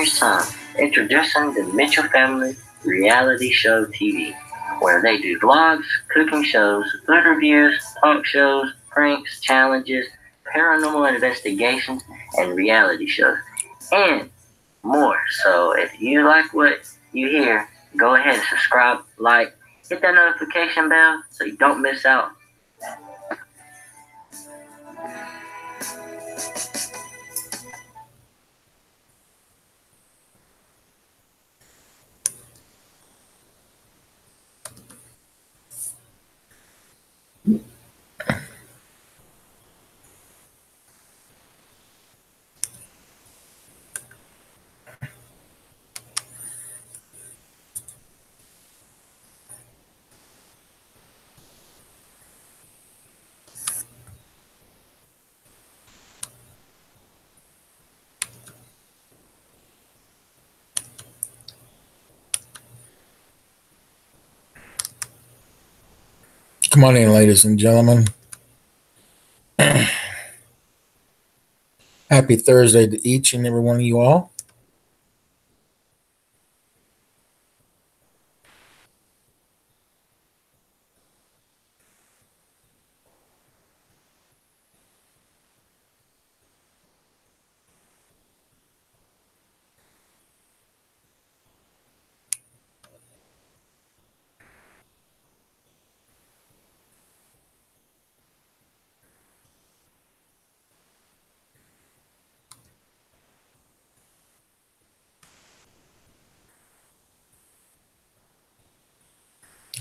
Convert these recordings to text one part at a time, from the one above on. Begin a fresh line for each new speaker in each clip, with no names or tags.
years' time. Introducing the Mitchell Family Reality Show TV, where they do vlogs, cooking shows, food reviews, talk shows, pranks, challenges, paranormal investigations, and reality shows, and more. So if you like what you hear, go ahead and subscribe, like, hit that notification bell so you don't miss out.
Come on in, ladies and gentlemen. Happy Thursday to each and every one of you all.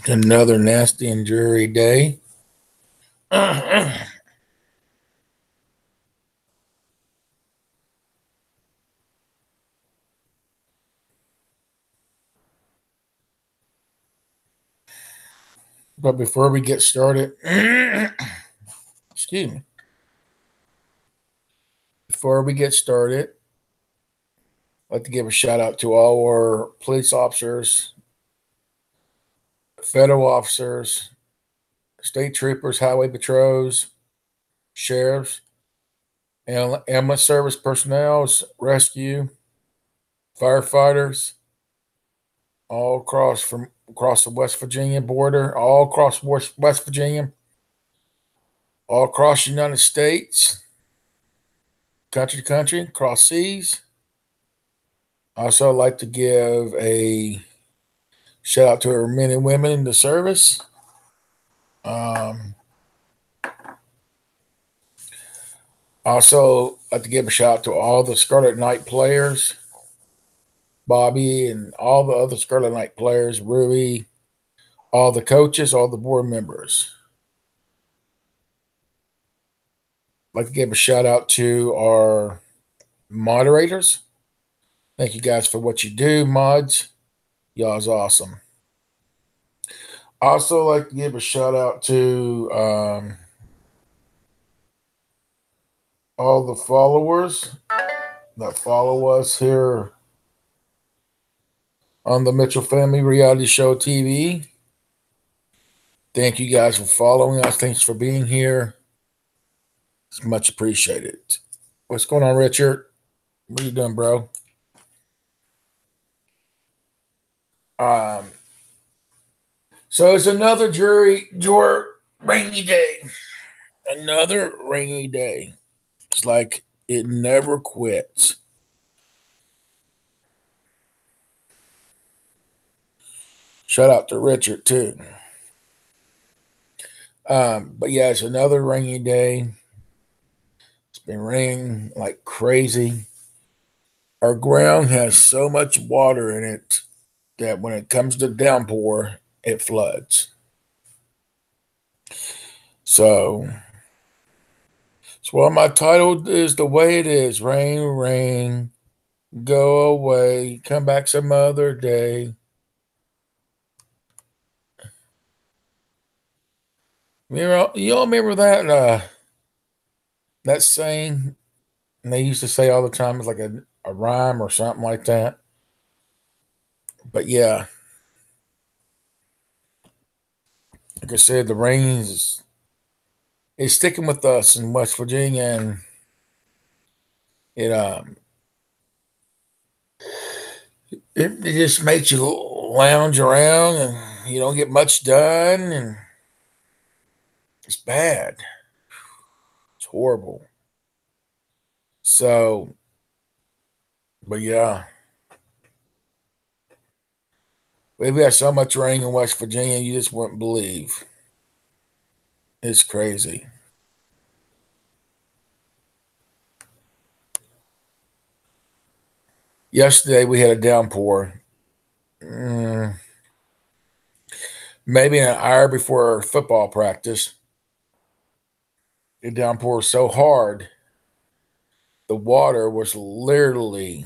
Another nasty and dreary day. But before we get started, excuse me. Before we get started, I'd like to give a shout out to all our police officers, federal officers, state troopers, highway patrols, sheriffs, ambulance service personnel, rescue, firefighters, all across the West Virginia border, all across West Virginia, all across the United States, country to country, across seas. Also, I'd like to give a shout out to our men and women in the service. Also, I'd like to give a shout out to all the Scarlet Knight players, Bobby and all the other Scarlet Knight players, Ruey, all the coaches, all the board members. I'd like to give a shout out to our moderators. Thank you guys for what you do, mods. Y'all's awesome. I also like to give a shout out to all the followers that follow us here on the Mitchell Family Reality Show TV. Thank you guys for following us. Thanks for being here. It's much appreciated. What's going on, Richard? What are you doing, bro? So it's another rainy day. Another rainy day. It's like it never quits. Shout out to Richard, too. But yeah, it's another rainy day. It's been raining like crazy. Our ground has so much water in it that when it comes to downpour, it floods. So my title is The Way It Is. Rain, rain, go away, come back some other day. You all remember that that saying? And they used to say all the time, it's like a rhyme or something like that. But yeah, like I said, the rain is sticking with us in West Virginia, and it just makes you lounge around and you don't get much done, and it's bad. It's horrible. So, but yeah, we've got so much rain in West Virginia, you just wouldn't believe. It's crazy. Yesterday we had a downpour. Mm, maybe an hour before football practice. The downpour was so hard, the water was literally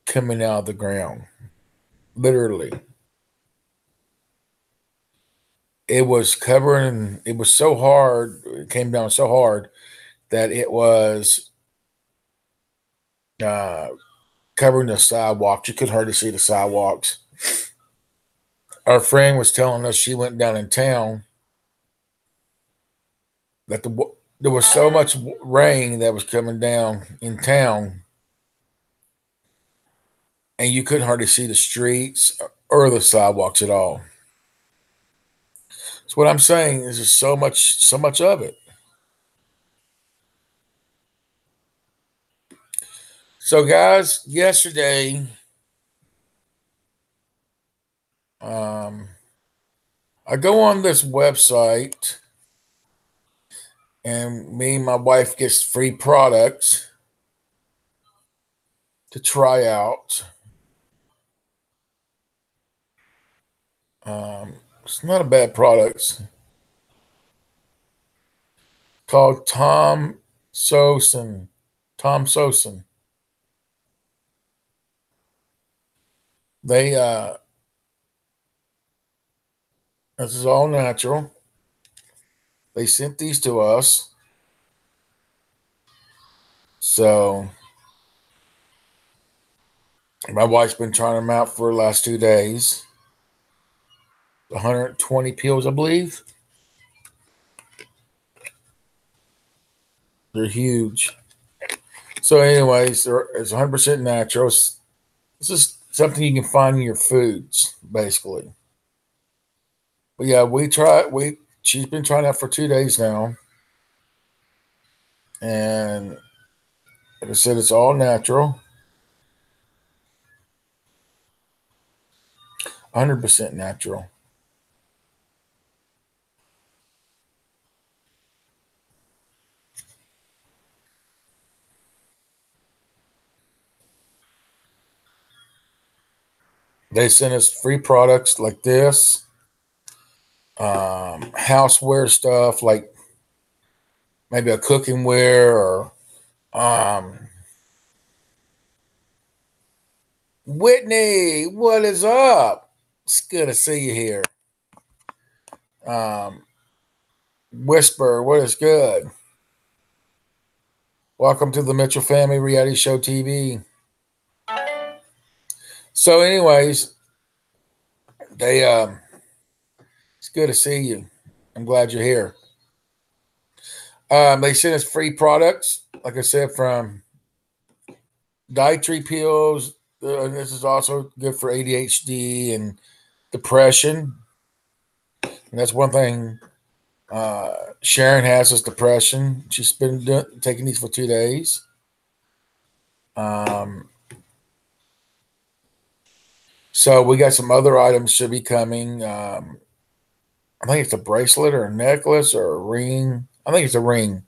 coming out of the ground. Literally. It was covering, it was so hard, it came down so hard that it was uh, covering the sidewalks. You could hardly see the sidewalks. Our friend was telling us she went down in town that there was so much rain that was coming down in town, and you couldn't hardly see the streets or the sidewalks at all. So what I'm saying is, there's so much of it. So, guys, yesterday, um, I go on this website, and me and my wife gets free products to try out. It's not a bad product. It's called Sosen. Tom Sosen. They this is all natural. They sent these to us. So my wife's been trying them out for the last 2 days. 120 pills, I believe. They're huge. So, anyways, it's 100% natural. It's just something you can find in your foods, basically. But yeah, she's been trying that for 2 days now, and like I said, it's all natural, 100% natural. They send us free products like this, houseware stuff like maybe a cooking ware or Whitney. What is up? It's good to see you here. Um, Whisper, what is good? Welcome to the Mitchell Family Reality Show TV. So, anyways, they it's good to see you. I'm glad you're here. They sent us free products, like I said, from dietary pills. This is also good for ADHD and depression. And that's one thing. Sharon has is depression. She's been taking these for 2 days. So we got some other items should be coming. I think it's a bracelet or a necklace or a ring. I think it's a ring.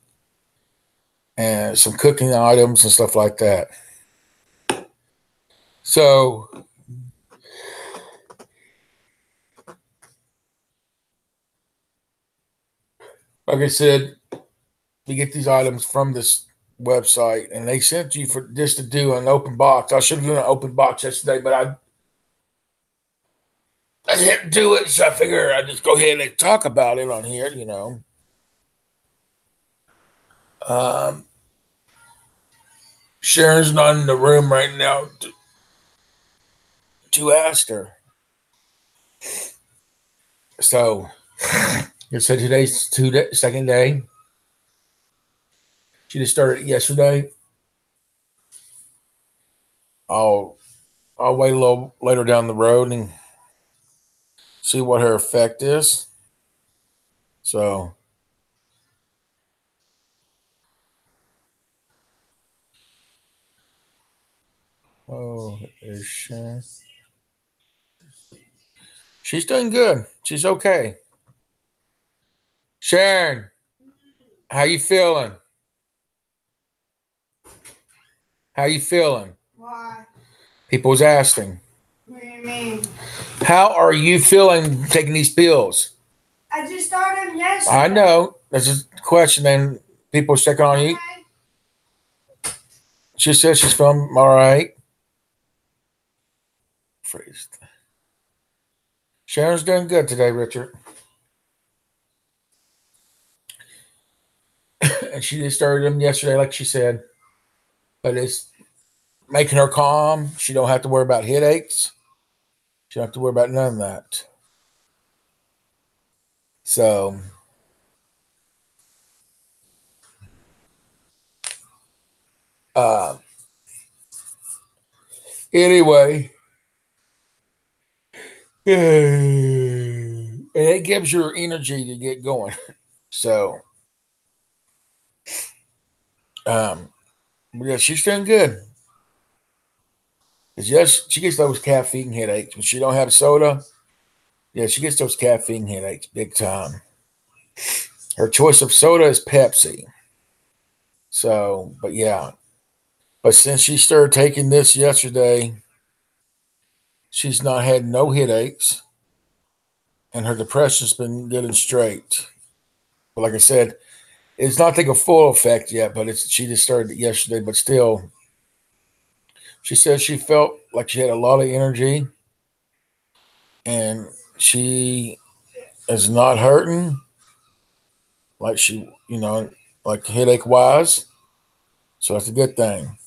And some cooking items and stuff like that. So, like I said, we get these items from this website, and they sent you for just to do an open box. I should have done an open box yesterday, but I didn't do it, so I figure I'd just go ahead and talk about it on here, you know. Sharon's not in the room right now to ask her. So, you said today's second day. She just started yesterday. Oh, I'll wait a little later down the road and see what her effect is. So, oh, is she? She's doing good. She's okay. Sharon, how you feeling? How you feeling?
Why?
People was asking.
What do you mean?
How are you feeling taking these pills?
I just started yesterday.
I know. That's a question, and people checking on you. She says she's feeling all right. Phrased. Sharon's doing good today, Richard. And she just started them yesterday, like she said. But it's making her calm. She don't have to worry about headaches. She don't have to worry about none of that. So, anyway, and it gives you energy to get going. So, yeah, she's doing good. Yes, she gets those caffeine headaches when she don't have soda. Yeah, she gets those caffeine headaches big time. Her choice of soda is Pepsi. So, but yeah. But since she started taking this yesterday, she's not had no headaches. And her depression's been getting straight. But like I said, it's not taking full effect yet, but she just started it yesterday. But still, she said she felt like she had a lot of energy and she is not hurting like like headache wise. So that's a good thing.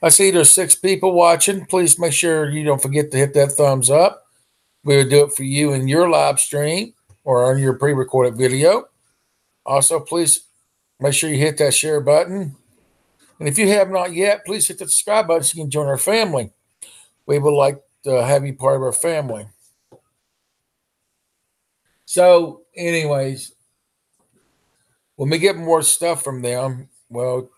I see there's 6 people watching. Please make sure you don't forget to hit that thumbs up. We'll do it for you in your live stream or on your pre-recorded video. Also, please make sure you hit that share button. And if you have not yet, please hit the subscribe button so you can join our family. We would like to have you part of our family. So, anyways, when we get more stuff from them, well,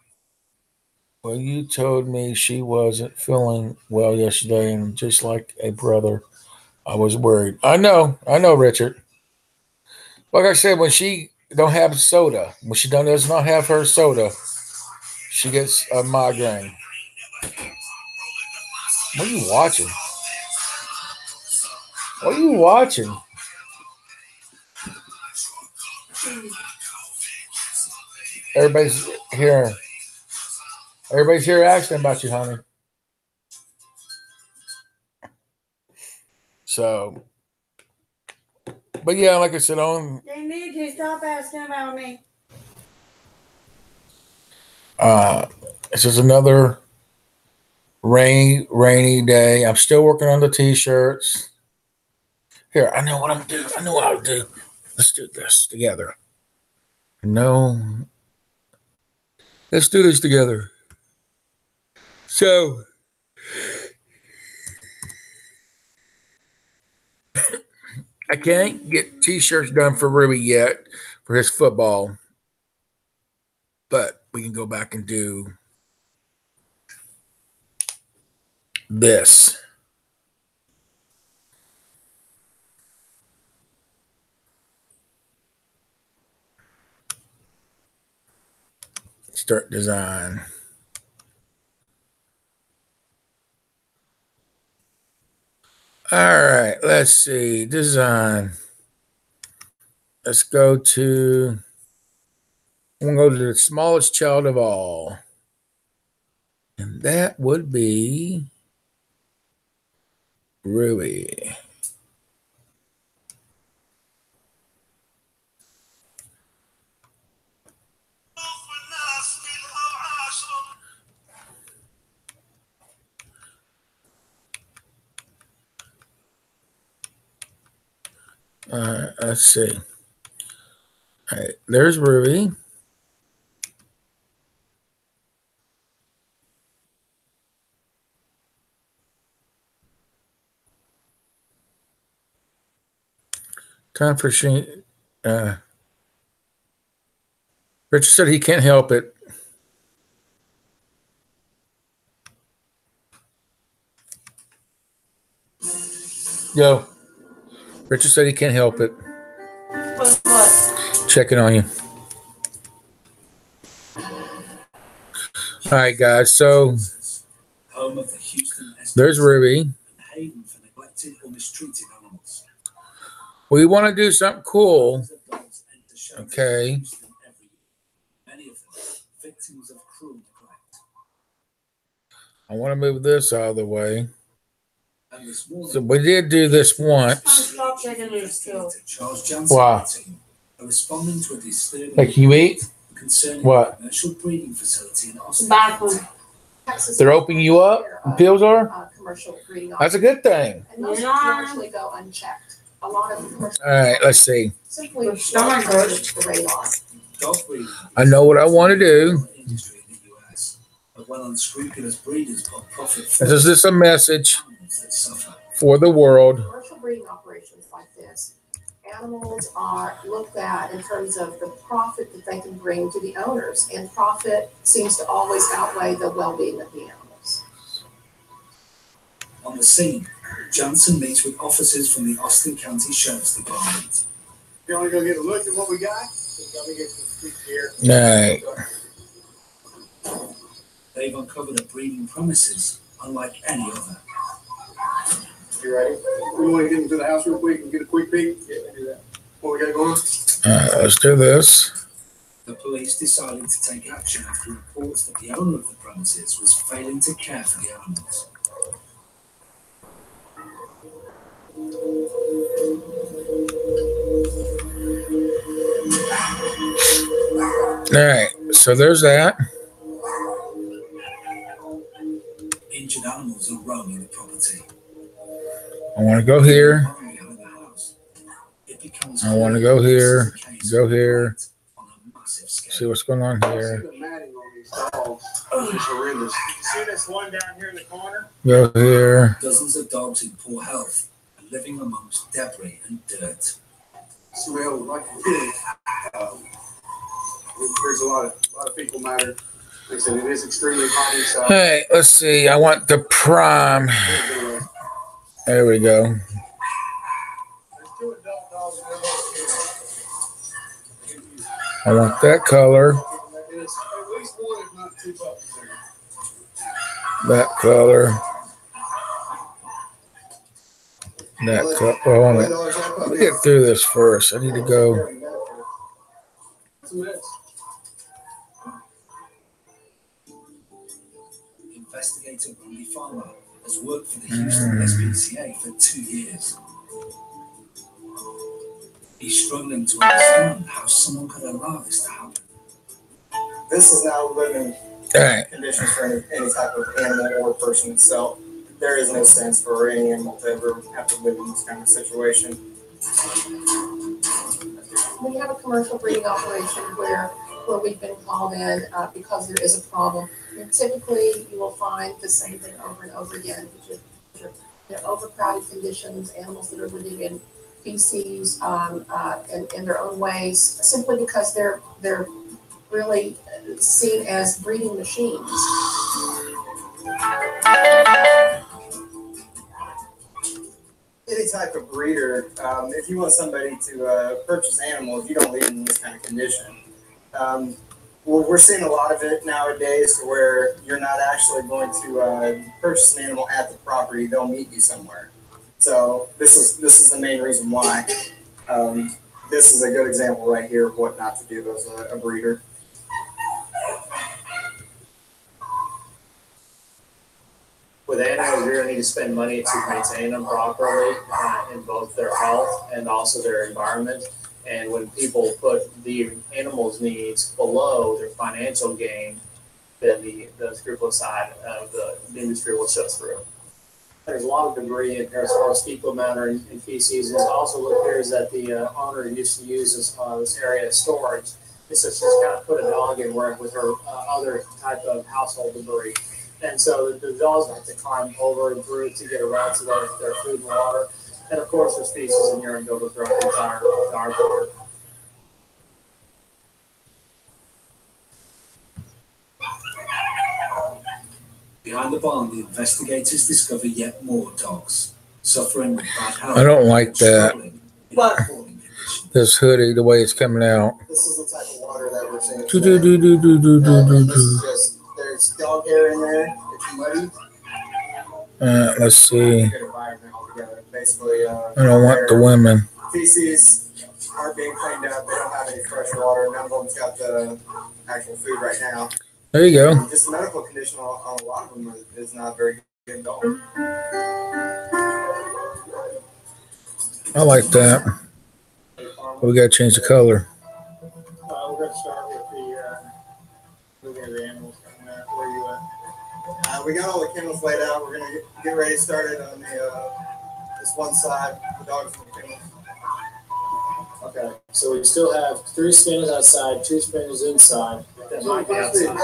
you told me she wasn't feeling well yesterday, and just like a brother, I was worried. I know, Richard. Like I said, when she don't have soda, when she does not have her soda, she gets a migraine. What are you watching? What are you watching? Everybody's here. Everybody's here asking about you, honey. So, but yeah, like I said,
They need to stop asking about me.
This is another rainy day. I'm still working on the t-shirts. Here, I know what I'm doing. I know what I'll do. Let's do this together. No. Let's do this together. So, I can't get t-shirts done for Ruey yet for his football. But we can go back and do this. Start design. All right, let's see. Design. Let's go to, I'm going to go to the smallest child of all. And that would be Ruey. Let's see. All right, there's Ruey. Time for Shane. Richard said he can't help it. Yo. Richard said he can't help it.
What?
Checking on you. All right, guys. So there's Ruey. We want to do something cool. Okay. I want to move this out of the way. So we did do this once. Wow. Hey, can you eat? What?
Bathroom.
They're opening you up? The pills are? That's a good thing.
And those actually go unchecked. A lot of commercial.
All right, let's see.
Simply parade on.
I know what I want to do. This is just a message for the world.
Commercial breeding operations like this, animals are looked at in terms of the profit that they can bring to the owners, and profit seems to always outweigh the well-being of the animals.
On the scene, Johnson meets with officers from the Austin County Sheriff's Department.
You want to go get a look at what we got? Let me get some here.
All right.
They've uncovered a breeding premises unlike any other.
You ready? We want to get into the house real quick and get a quick peek? Yeah, do that. What we got going?
Let's do this.
The police decided to take action after reports that the owner of the premises was failing to care for the animals.
All right. So there's that.
Injured animals are roaming the property.
I want to go here. I want to go here. Go here. See what's going on here.
The matting on these dogs is horrendous. See this one down here in the corner?
Go here.
Dozens of dogs in poor health are living amongst debris and dirt.
Smell like a pig. There's a lot of fecal matter. Like I said, it is extremely hot inside.
Hey, let's see. I want the prime. There we go.
There's 2 adult dogs.
I want that color.
And it's at least 1, if not 2 puppies there.
That color. That color. Oh, hold on. Let me get through this first. I need to go.
It's a mess.
Investigator Ruey Farmer has worked for the Houston SPCA for 2 years. He's struggling to understand how someone could allow this to happen.
This is not living conditions for any type of animal or person itself. There is no sense for any animal to ever have to live in this kind of situation.
We have a commercial breeding operation where we've been called in because there is a problem. And typically, you will find the same thing over and over again, which is overcrowded conditions, animals that are living in feces in their own ways, simply because they're really seen as breeding machines.
Any type of breeder, if you want somebody to purchase animals, you don't leave them in this kind of condition. We're seeing a lot of it nowadays where you're not actually going to purchase an animal at the property. They'll meet you somewhere. So this is the main reason why. This is a good example right here of what not to do as a breeder.
With animals, you're going to need to spend money to maintain them properly in both their health and also their environment. And when people put the animals' needs below their financial gain, then the scrupulous side of the industry will show through. There's a lot of debris in here as far as fecal matter and feces. It also appears that the owner used to use this area as storage. It's just kind of put a dog in where with her other type of household debris. And so the dogs have to climb over and through to get around to their food and water. And of course, there's feces and urine buildup throughout the entire barn.
Behind the barn, the investigators discover yet more dogs suffering with bad health.
I don't like that.
What?
This hoodie, the way it's coming out.
This is the type of water that we're seeing.
Do do do do do do do
This
do.
is just, there's dog hair in there. It's muddy.
Let's see.
Good environment altogether. Basically,
I don't want the women.
feces aren't being cleaned up. They don't have any fresh water. None of them's got the actual food right now.
There you go.
Just the medical condition on a lot of them is not very good at all.
I like that. We gotta change the color.
We're going to start with looking at the animals coming out. Where you at?
We got all the kennels laid out. We're gonna get ready started on this one side. The dogs in the kennels.
Okay, so we still have 3 spinners outside, 2 spinners inside. That might be outside.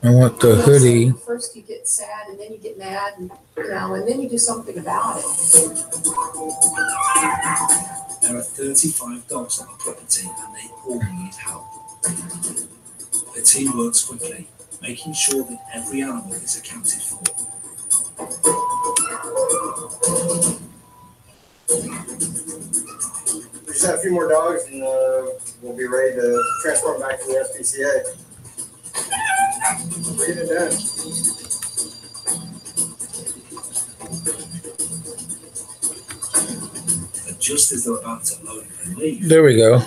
I want the hoodie.
First you get sad and then you get mad and and then you do something about it.
There are 35 dogs on the property and they all need help. The team works quickly, making sure that every animal is accounted for.
We just have a few more dogs and we'll be ready to transfer them back to the SPCA. We're getting it done.
But just as they're about to load and leave,
There we go.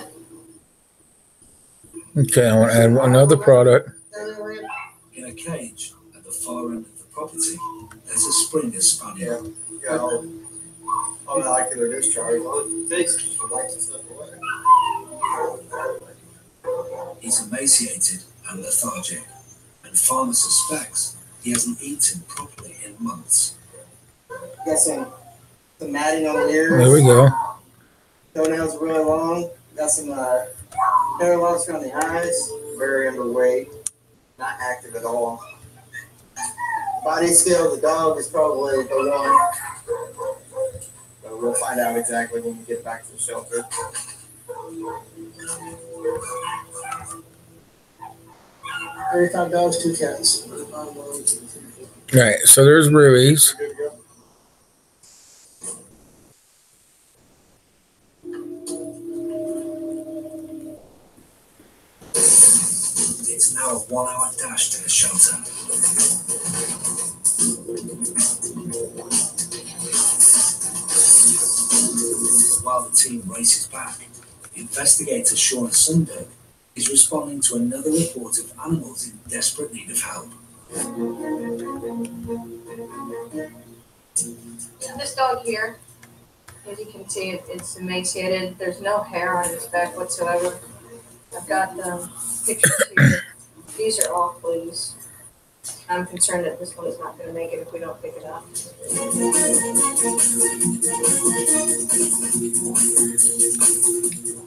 Okay, I want to add another product.
in a cage at the far end of the property, there's a Springer Spaniel.
Yeah, all molecular discharge.
He's emaciated and lethargic, and farmer suspects he hasn't eaten properly in months.
Got some matting on the ears.
There we go.
Toenails are really long. Got some hair loss on the eyes. Very underweight. Not active at all. Body scale of the dog is probably the one. But we'll find out exactly when we get back to the shelter.
35 dogs, 2 cats.
All right, so there's Ruey's.
Good to go.
It's now a 1-hour dash to the shelter. While the team races back, investigator Sharon is responding to another report of animals in desperate need of help.
This dog here, as you can see, it's emaciated. There's no hair on its back whatsoever. I've got pictures here. These are all fleas. I'm concerned that this one is not going to make it if we don't pick it up.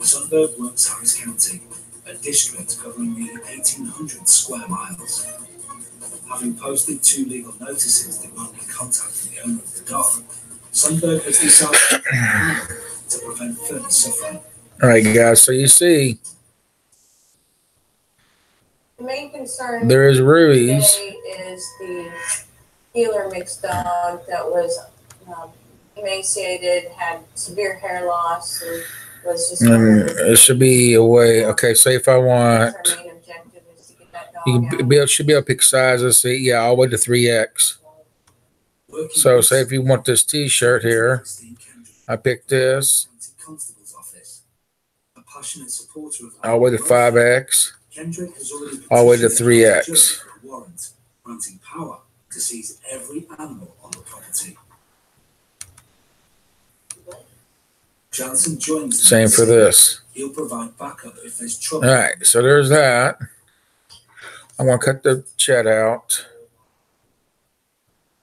Sundberg works Harris County, a district covering nearly 1,800 square miles. Having posted 2 legal notices demanding contact from the owner of the dog, Sundberg has decided to prevent further suffering.
All right, guys. So you see,
The main concern
there is Ruey's.
today is the healer mixed dog that was emaciated, had severe hair loss, and was just.
It should be a way. Okay, say if I want,
Our main objective is to get that dog
you
out.
can be able, should be able to pick sizes. See, yeah, all the way to 3X. So say if you want this T-shirt here, I pick this all the way to 5X, all the way to 3X.
Warrant granting power to seize every animal on the property. Johnson joins.
Same for this.
He'll provide backup if there's trouble.
All right, so there's that. I'm gonna cut the chat out.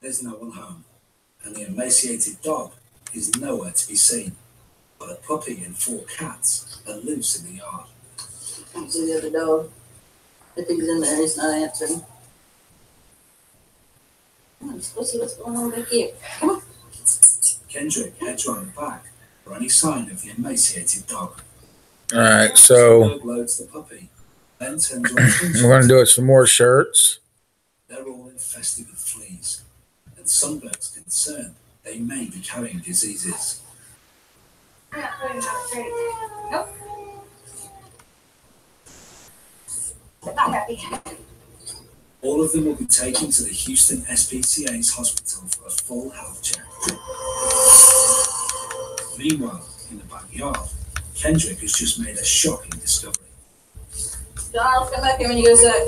There's no one home, and the emaciated dog is nowhere to be seen. But a puppy and 4 cats are loose in the yard.
Can't see the other dog. If he's in there, he's not answering. Come on, let's go see what's going on back here. Come on.
Kendrick heads around the back for any sign of the emaciated dog.
All right, so
Loads the puppy, then turns on
we're going to do some more shirts.
They're all infested with fleas, and some birds concerned they may be carrying diseases.
Nope.
Not happy.
All of them will be taken to the Houston SPCA's hospital for a full health check. Meanwhile, in the backyard, Kendrick has just made a shocking discovery.
Giles, come back here when you get a sec.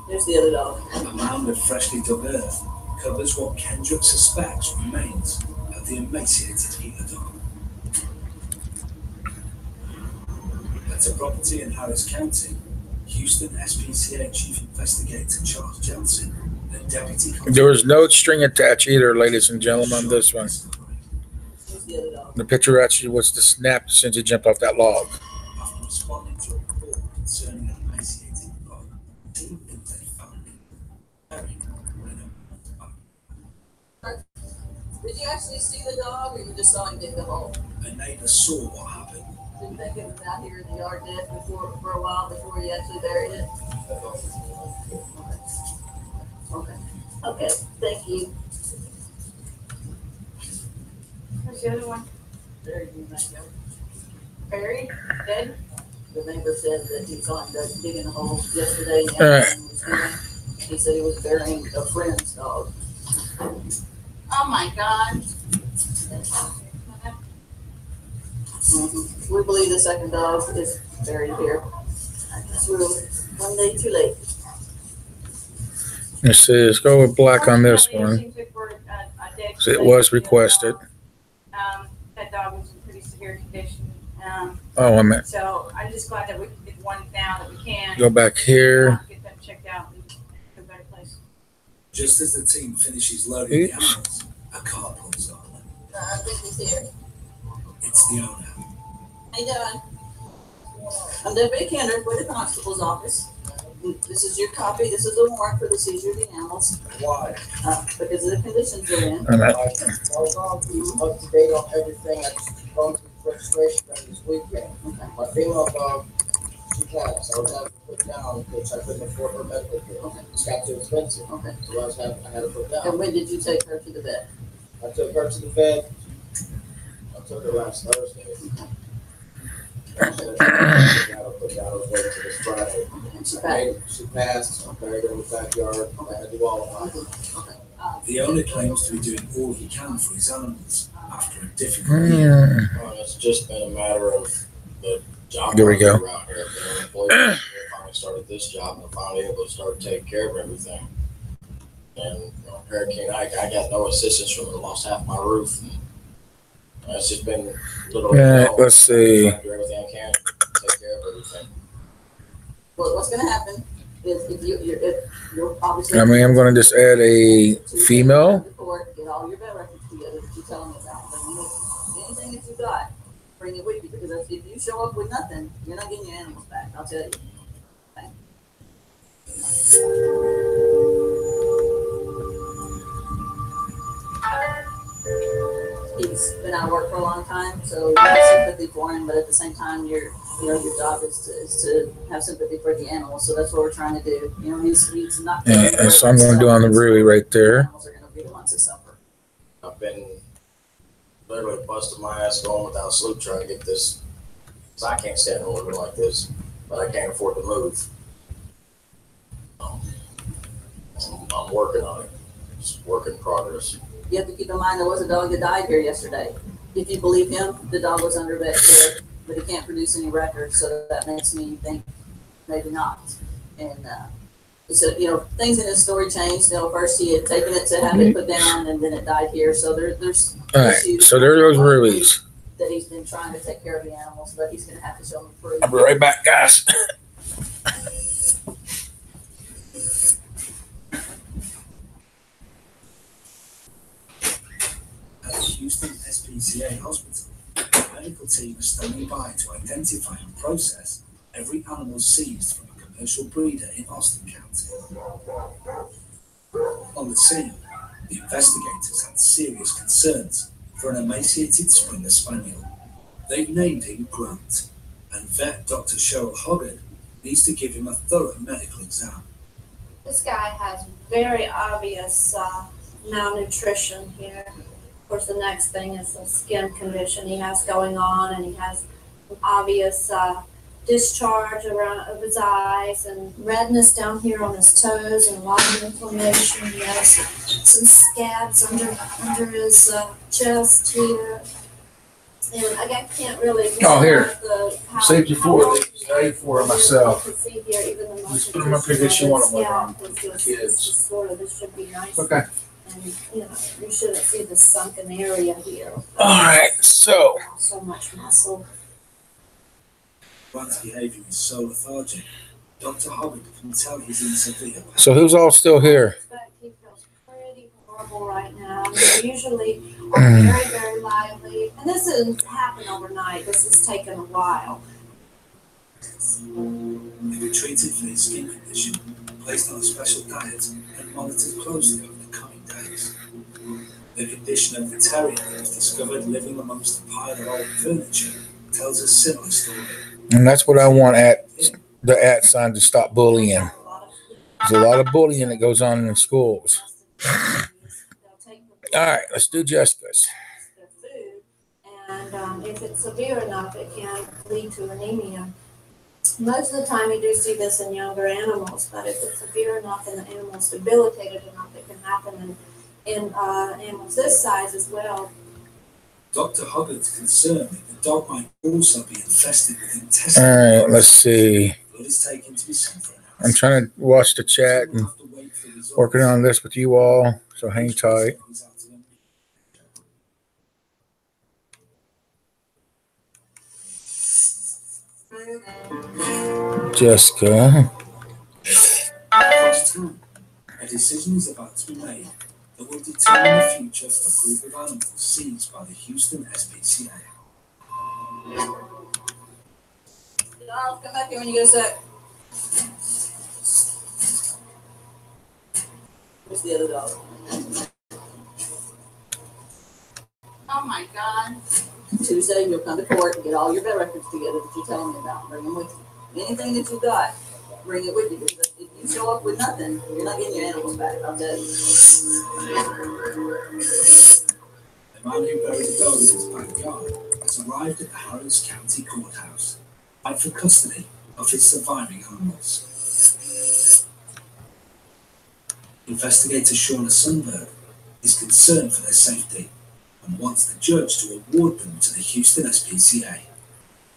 There's the other dog.
A mound of freshly dug earth covers what Kendrick suspects remains of the emaciated healer dog. At a property in Harris County, Houston SPCA Chief Investigator Charles Johnson and Deputy...
There was no string attached either, ladies and gentlemen, on this one.
There's the other dog.
The picture actually was the snap since he jumped off that log.
After responding to a report concerning an emaciated dog, team think they found it buried in a...
Did you actually see the dog, or you just saw him dig the hole?
A neighbor saw what happened.
Didn't think it was out here in the yard dead for a while before he actually buried it? Okay. Okay, thank you.
Where's the other one?
Buried in the backyard.
Buried? Dead?
The neighbor said that he saw him digging a hole yesterday. And
All right.
he said he was burying a friend's dog.
Oh my God.
We believe the second dog is buried here. I guess we're one day too late.
Let's see, let's go with black on this one. So it was requested.
That dog was in pretty severe condition.
Oh, I meant
So I'm just glad that we can get one now that we can.
go back here.
Get them checked out and get a better place.
Just as the team finishes loading the animals, a car pulls up.
I think he's here.
It's the owner.
How you doing? I'm Deputy Kendrick with the constable's office. This is your copy. This is the warrant for the seizure of the animals.
Why?
Because of the conditions they're in.
And that,
I was up to date on everything. I just gone through registration this weekend. My female dog, she passed. I was having to put down because I couldn't afford her medical bill. It's got too expensive.
Okay.
So I had to put down.
And when did you take her to the vet?
I took her to the vet. I took her last Thursday. I put down. I was waiting till this Friday.
And she passed.
She passed. I buried her in the backyard. I had to do all of that.
Okay.
The owner claims to be doing all he can for his animals after a difficult year.
yeah.
It's just been a matter of the job.
There we go.
Around here. The employees finally started this job and finally able to start taking care of everything. And Hurricane Ike, I got no assistance from it. Lost half my roof. And it's just been literally.
Let's see.
Trying to do everything I can to take care of everything.
Well, what's going to happen is if you're obviously.
I mean, I'm going to just add a female.
Get all your vet records together that you're telling me about. Anything that you got, bring it with you because if you show up with nothing, you're not getting your animals back. I'll tell you. Okay. He's been out of work for a long time, so you have sympathy for him, but at the same time, your job is to have sympathy for the animals. So that's what we're trying to do. He's not.
Yeah, and so I'm going to do on the Ruey right there.
Animals are going to be the ones that suffer.
I've been literally busting my ass going without sleep trying to get this. Cause I can't stand living like this, but I can't afford to move. I'm working on it. It's work in progress.
You have to keep in mind there was a dog that died here yesterday. If you believe him, the dog was under vet care, but he can't produce any records, so that makes me think maybe not. And so things in his story changed. First he had taken it to have it put down, and then it died here. So there's
All right,
issues
so there goes Ruey's.
that he's been trying to take care of the animals, but he's going to have to show me proof.
I'll be right back, guys.
At the Houston SPCA hospital, the medical team is standing by to identify and process every animal seized from a commercial breeder in Austin County. On the scene, the investigators had serious concerns for an emaciated Springer Spaniel. They've named him Grant, and vet Dr. Cheryl Hoggard needs to give him a thorough medical exam.
This guy has very obvious malnutrition here. Of course, the next thing is the skin condition he has going on, and he has an obvious discharge around of his eyes and redness down here on his toes and a lot of inflammation. He has some scabs under his chest here. And I can't really.
Oh, here.
How,
Saved you for it. Saved for it myself.
You can see here, even the
Just put them up here that you want them on kids.
Sort of, this should be nice.
Okay.
And, you know, you shouldn't see the sunken area here.
All right. So
much muscle.
Grant's behavior is so lethargic, Dr. Hoggard can tell he's in severe pain.
So who's all still here?
He feels pretty horrible right now. They usually are very, very lively. And this didn't happen overnight. This has taken a while.
They were treated for his skin condition, placed on a special diet, and monitored closely over the coming days. The condition of the terrier that was discovered living amongst a pile of old furniture tells a similar story.
And that's what I want at the sign to stop bullying. There's a lot of bullying that goes on in schools. All right, let's do Jessica's.
And if it's severe enough, it can lead to anemia. Most of the time, you do see this in younger animals, but if it's severe enough and the animal's debilitated enough, it can happen in animals this size as well.
Dr. Hoggard's concerned that the dog might also be infested with intestinal.
All right, let's see.
Blood is taken to be sent for analysis.
I'm trying to watch the chat and working on this with you all, so hang tight. Jessica.
A decision is about to be made that will determine the future of a group of animals seized by the Houston SPCA.
I'll come back here when you get a sec. Where's the other dog? Oh my God. Tuesday, you'll come to court and get all your vet records together that you're telling me about. Bring them with you. Anything that you got, bring it with you. Because if you show up with nothing, you're not getting your animals back. I'll tell you.
The man who buried the dog in his backyard has arrived at the Harris County Courthouse, fight for custody of his surviving animals. Investigator Sharon Sundberg is concerned for their safety and wants the judge to award them to the Houston SPCA.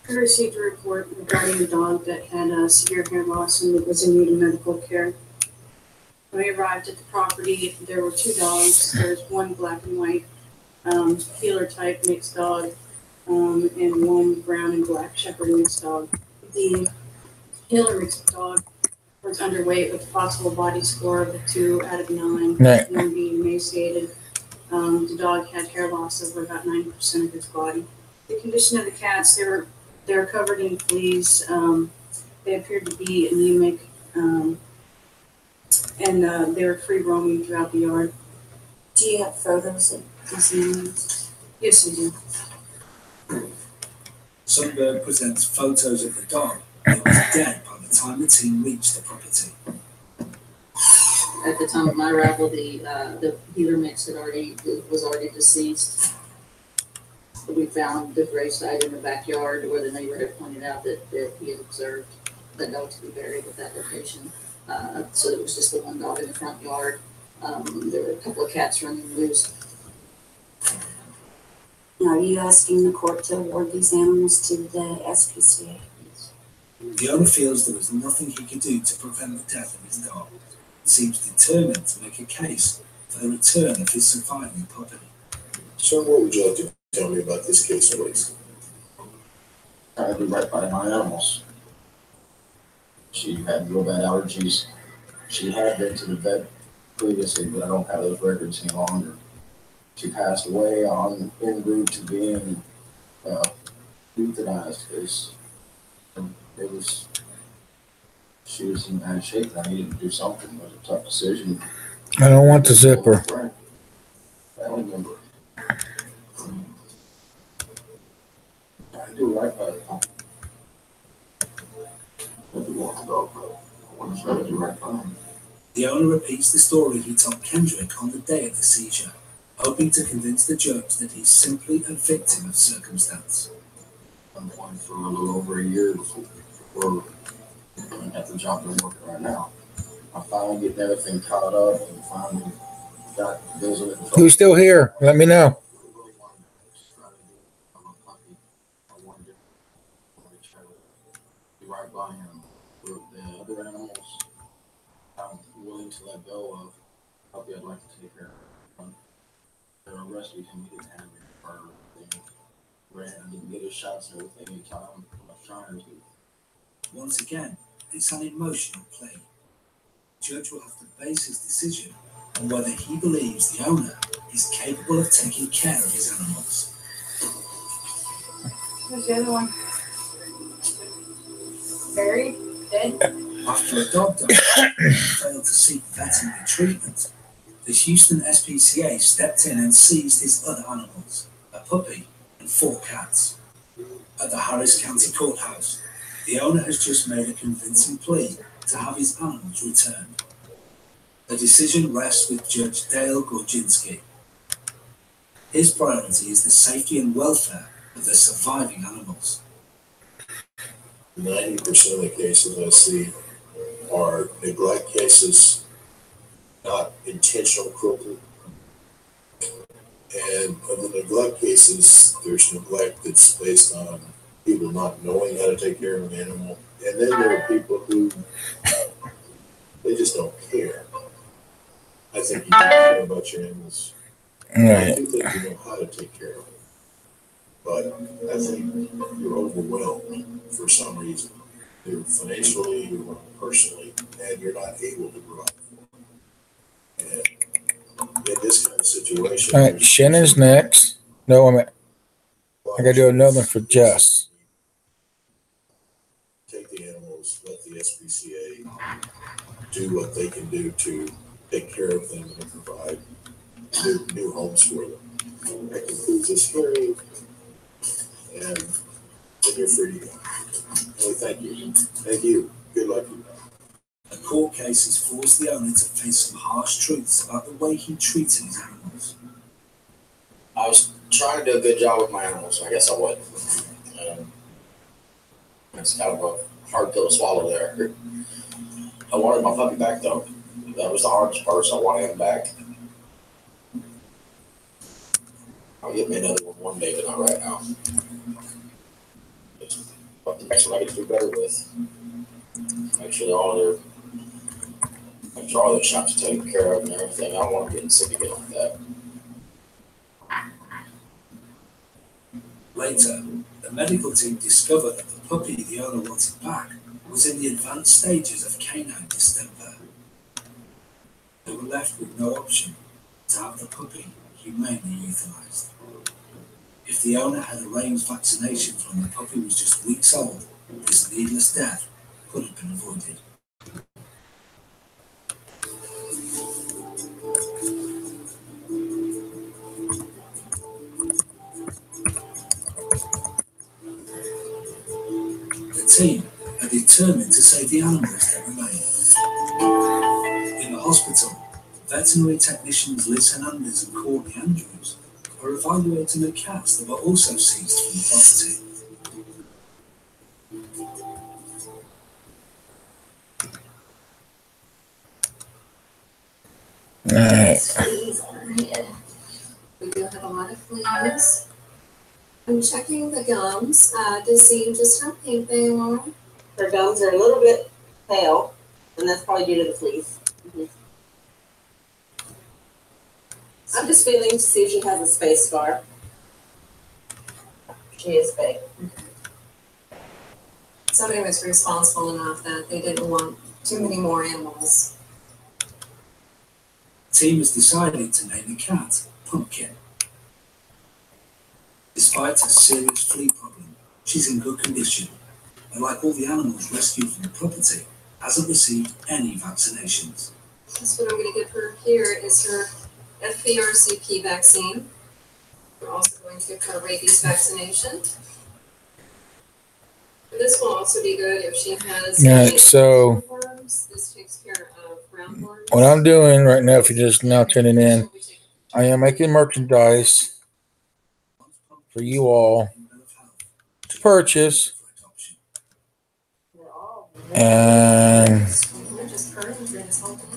I received a report regarding a dog that had severe hair loss and was in need of medical care. When I arrived at the property, there were two dogs. There was one black and white heeler type mixed dog and one brown and black shepherd mixed dog. The heeler mixed dog was underweight with a possible body score of a 2 out of 9,
Right.
and being emaciated. The dog had hair loss over about 90% of his body. The condition of the cats, they were covered in fleas. They appeared to be anemic, and they were free roaming throughout the yard.
Do you have photos of these animals?
Yes, I do.
Sundberg presents photos of the dog that was dead by the time the team reached the property.
At the time of my arrival, the healer mix was already deceased. We found the gravesite in the backyard where the neighbor had pointed out that he had observed the dog to be buried at that location. So it was just the one dog in the front yard. There were a couple of cats running loose.
Are you asking the court to award these animals to the SPCA?
The owner feels there was nothing he could do to prevent the death of his dog. He seems determined to make a case for the return of his surviving puppy.
Sir, what would you like to tell me about this case, please?
I do right by my animals. She had real bad allergies. She had been to the vet previously, but I don't have those records any longer. She passed away en route to being euthanized because she was in bad shape and I needed to do something. It was a tough decision.
I don't want the zipper.
Family member. I do right by the pump. I do want the dog, but I want to try to do right by him.
The owner repeats the story he told Kendrick on the day of the seizure, hoping to convince the judge that he's simply a victim of circumstance.
I'm going for a little over a year before I'm at the job I'm working right now. I'm finally getting everything caught up and finally got visiting.
Who's still here? Let me know.
I wanted to try to be right by him. For the other animals, I'm willing to let go of. Puppy I'd like to take care of. They're rescued him. He didn't have any fur or anything. Ran, didn't get his shots and everything anytime. I was trying to.
Once again, it's an emotional plea. The judge will have to base his decision on whether he believes the owner is capable of taking care of his animals.
Where's the other one? Buried? Dead?
After a dog died and failed to seek veterinary treatment, the Houston SPCA stepped in and seized his other animals, a puppy and 4 cats. At the Harris County Courthouse, the owner has just made a convincing plea to have his animals returned. The decision rests with Judge Dale Gorginski. His priority is the safety and welfare of the surviving animals.
90% of the cases I see are neglect cases, not intentional cruelty. And of the neglect cases, there's neglect that's based on people not knowing how to take care of an animal. And then there are people who, they just don't care. I think you care about your animals.
Right.
I do think you know how to take care of them. But I think you're overwhelmed for some reason. Either financially or personally, and you're not able to provide for them. And in this kind of situation...
All right, Shannon's next. No, I got to do another one for Jess.
Take the animals, let the SPCA do what they can do to take care of them and provide new homes for them. That concludes this hearing, and then you're free to go. Well, thank you. Thank you. Good luck to you.
A court case has forced the owner to face some harsh truths about the way he treated his animals.
I was trying to do a good job with my animals, so I guess I would. It's kind of a hard pill to swallow there. I wanted my puppy back, though. That was the hardest part, so I wanted him back. I'll get me another one day, but not right now. But the next one I get to do better with. Make sure all their shots are taken care of and everything. I don't want them getting sick again like that.
Later, the medical team discovered that the puppy the owner wanted back was in the advanced stages of canine distemper. They were left with no option to have the puppy humanely euthanized. If the owner had arranged vaccinations when the puppy was just weeks old, this needless death could have been avoided. The team are determined to save the animals that remain. In the hospital, veterinary technicians Liz Hernandez and Courtney Andrews are evaluating the cats that were also seized from the property.
Fleas on her head. We do have a lot of fleas. I'm checking the gums to see just how pink they are.
Her gums are a little bit pale, and that's probably due to the fleas. I'm just feeling to see if she has a space scar. She is big.
Somebody was responsible enough that they didn't want too many more animals.
The team has decided to name the cat Pumpkin. Despite a serious flea problem, she's in good condition, and like all the animals rescued from the property, hasn't received any vaccinations.
That's what I'm going to give her here is her FVRCP vaccine. We're also going to give her rabies vaccination. This will also be good if she has
Alright, so
worms. This takes care of roundworms.
what I'm doing right now, if you're just now tuning in, I am making merchandise for you all to purchase. And
We're just purring through this whole thing.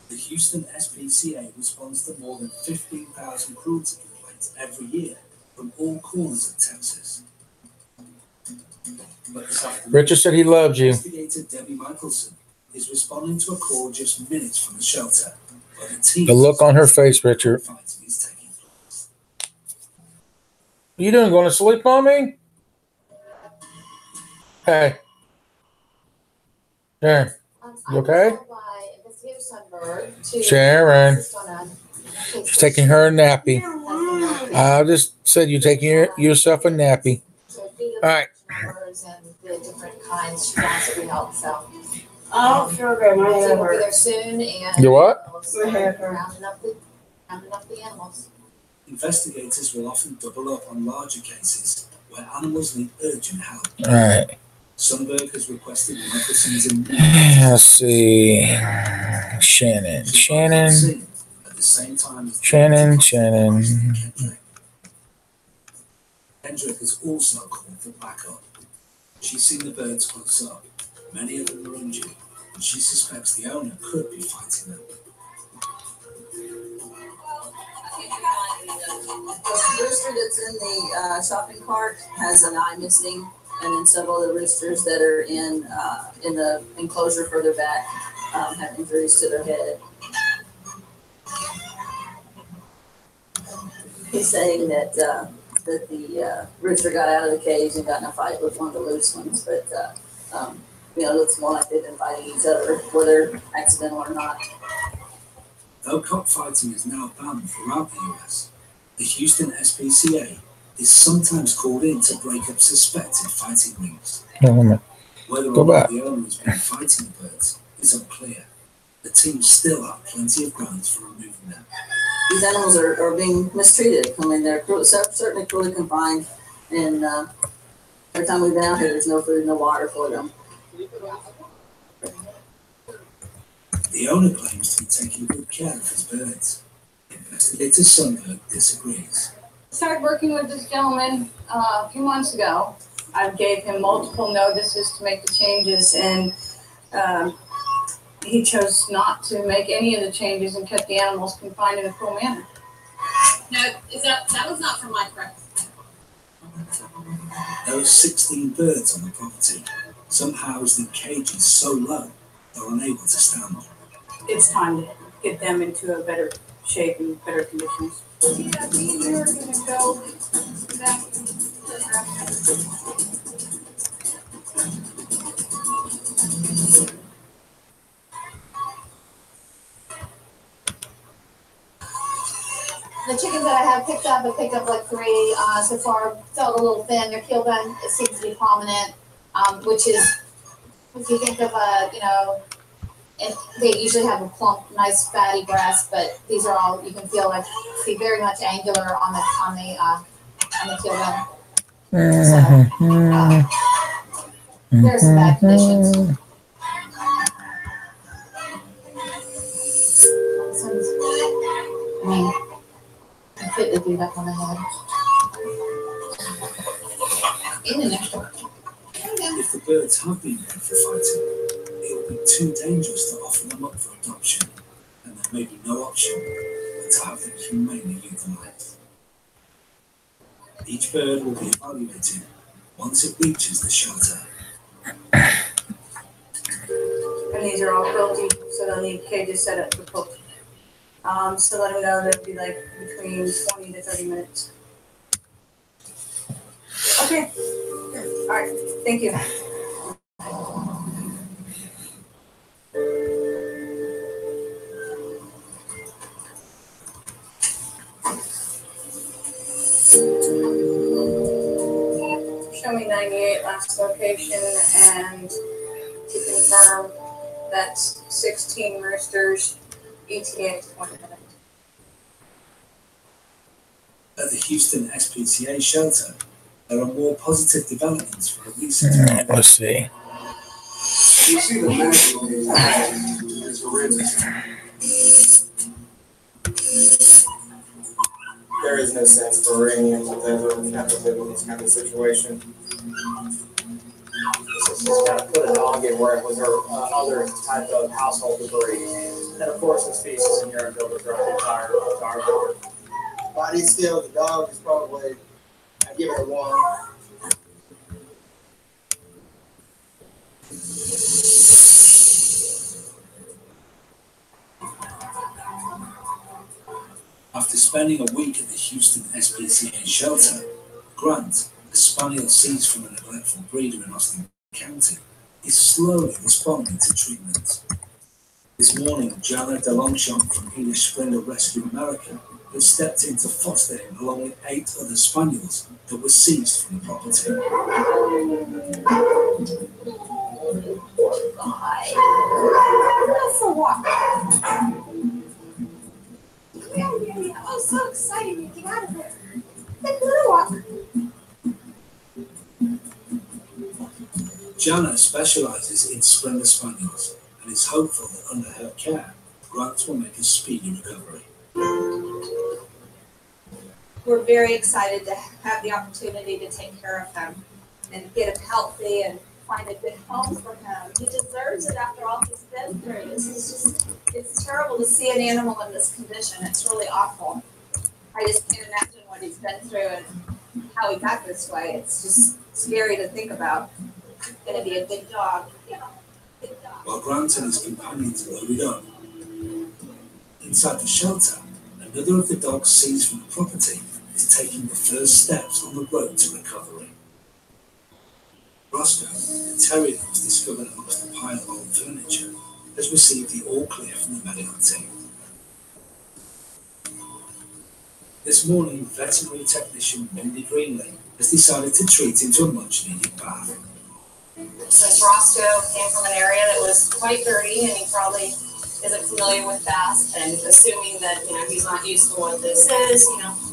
The Houston SPCA responds to more than 15,000 cruelty complaints every year from all corners of Texas. But this afternoon,
Richard said he loved you.
investigator Debbie Michelson is responding to a call just minutes from the shelter, where the team
The look on her face, Richard.
fighting is taking place.
You doing? Going to sleep on me? Hey. Sharon, you okay? Sharon. She's taking her a nappy. I just said you're taking yourself a nappy. All right.
Oh, sure, Grandma.
So we'll be there soon and
You what?
rounding up the animals.
Investigators will often double up on larger cases where animals need urgent help.
All right.
Sundberg has requested Michelson's in
Let's see. Shannon.
at the same time as
Shannon.
Kendrick has also called for backup. She's seen the birds close up. Many of them are injured, and she suspects the owner could be fighting them.
The rooster that's in the shopping cart has an eye missing, and then several of the roosters that are in the enclosure further back have injuries to their head. He's saying that the rooster got out of the cage and got in a fight with one of the loose ones, but it looks more like they've been fighting each other, whether accidental or not.
Though cockfighting is now banned throughout the US, the Houston SPCA is sometimes called in to break up suspected fighting rings. Whether or not the owner has been fighting the birds is unclear. The team still have plenty of grounds for removing them.
These animals are being mistreated. I mean, they're certainly cruelly confined, and every time we've been out here, there's no food, no water for them.
The owner claims to be taking good care of his birds. Investigator Sundberg disagrees.
Started working with this gentleman a few months ago. I gave him multiple notices to make the changes, and he chose not to make any of the changes and kept the animals confined in a cruel manner.
No, that was not from my correct.
There are 16 birds on the property, some housed in cages so low they're unable to stand.
It's time to get them into a better shape and better conditions. Yeah, me and you are going to go back.
The chickens that I have picked up, I picked up like 3 so far. Felt a little thin. Their keel bone seems to be prominent, which is, if you think of and they usually have a plump, nice, fatty breast, but these are all, you can see very much angular on the keel bone. So, there's some bad conditions. Completely beat up on the head.
If the birds have been bred for fighting, it will be too dangerous to offer them up for adoption, and there may be no option but to have them humanely euthanized. Each bird will be evaluated once it reaches the shelter.
And these are all quilty, so they'll need cages set up for quilting. So let them know that it'll be like between 20 to 30 minutes. Okay. All right. Thank you. 98 last location, and to confirm that's 16 roosters, ETA 20 minutes.
At the Houston SPCA shelter, there are more positive developments for a recent.
Let's see.
You see the medical is horrific.
There is no sense for Iranians to ever have to live in this kind of situation.
She's got to put a dog in where it was her other type of household debris. And of course, the species in urine filled with the entire garden.
Body still, the dog is probably, I give it a 1.
After spending a week at the Houston SPCA shelter, Grant, a spaniel seized from a neglectful breeder in Austin County, is slowly responding to treatment. This morning, Jana DeLongchamp from English Springer Rescue America has stepped in to foster him along with 8 other spaniels that were seized from the property.
That's a walk. I'm so excited to get out of there. Let's go walk.
Jana specializes in Springer Spaniels and is hopeful that under her care, Grant will make a speedy recovery.
We're very excited to have the opportunity to take care of him and get him healthy and find a good home for him. He deserves it after all he's been through. This is just, it's terrible to see an animal in this condition. It's really awful. I just can't imagine what he's been through and how he got this way. It's just scary to think about. It's going to be a good dog. Yeah, good dog.
While Grant and his companions loaded up, inside the shelter, another of the dogs seized from the property is taking the first steps on the road to recovery. Roscoe, a terrier that was discovered amongst a pile of old furniture, has received the all clear from the medical team. This morning, veterinary technician Mindy Greenlee has decided to treat him to a much-needed bath.
Since Roscoe came from an area that was quite dirty, and he probably isn't familiar with baths, and assuming that, he's not used to what this is,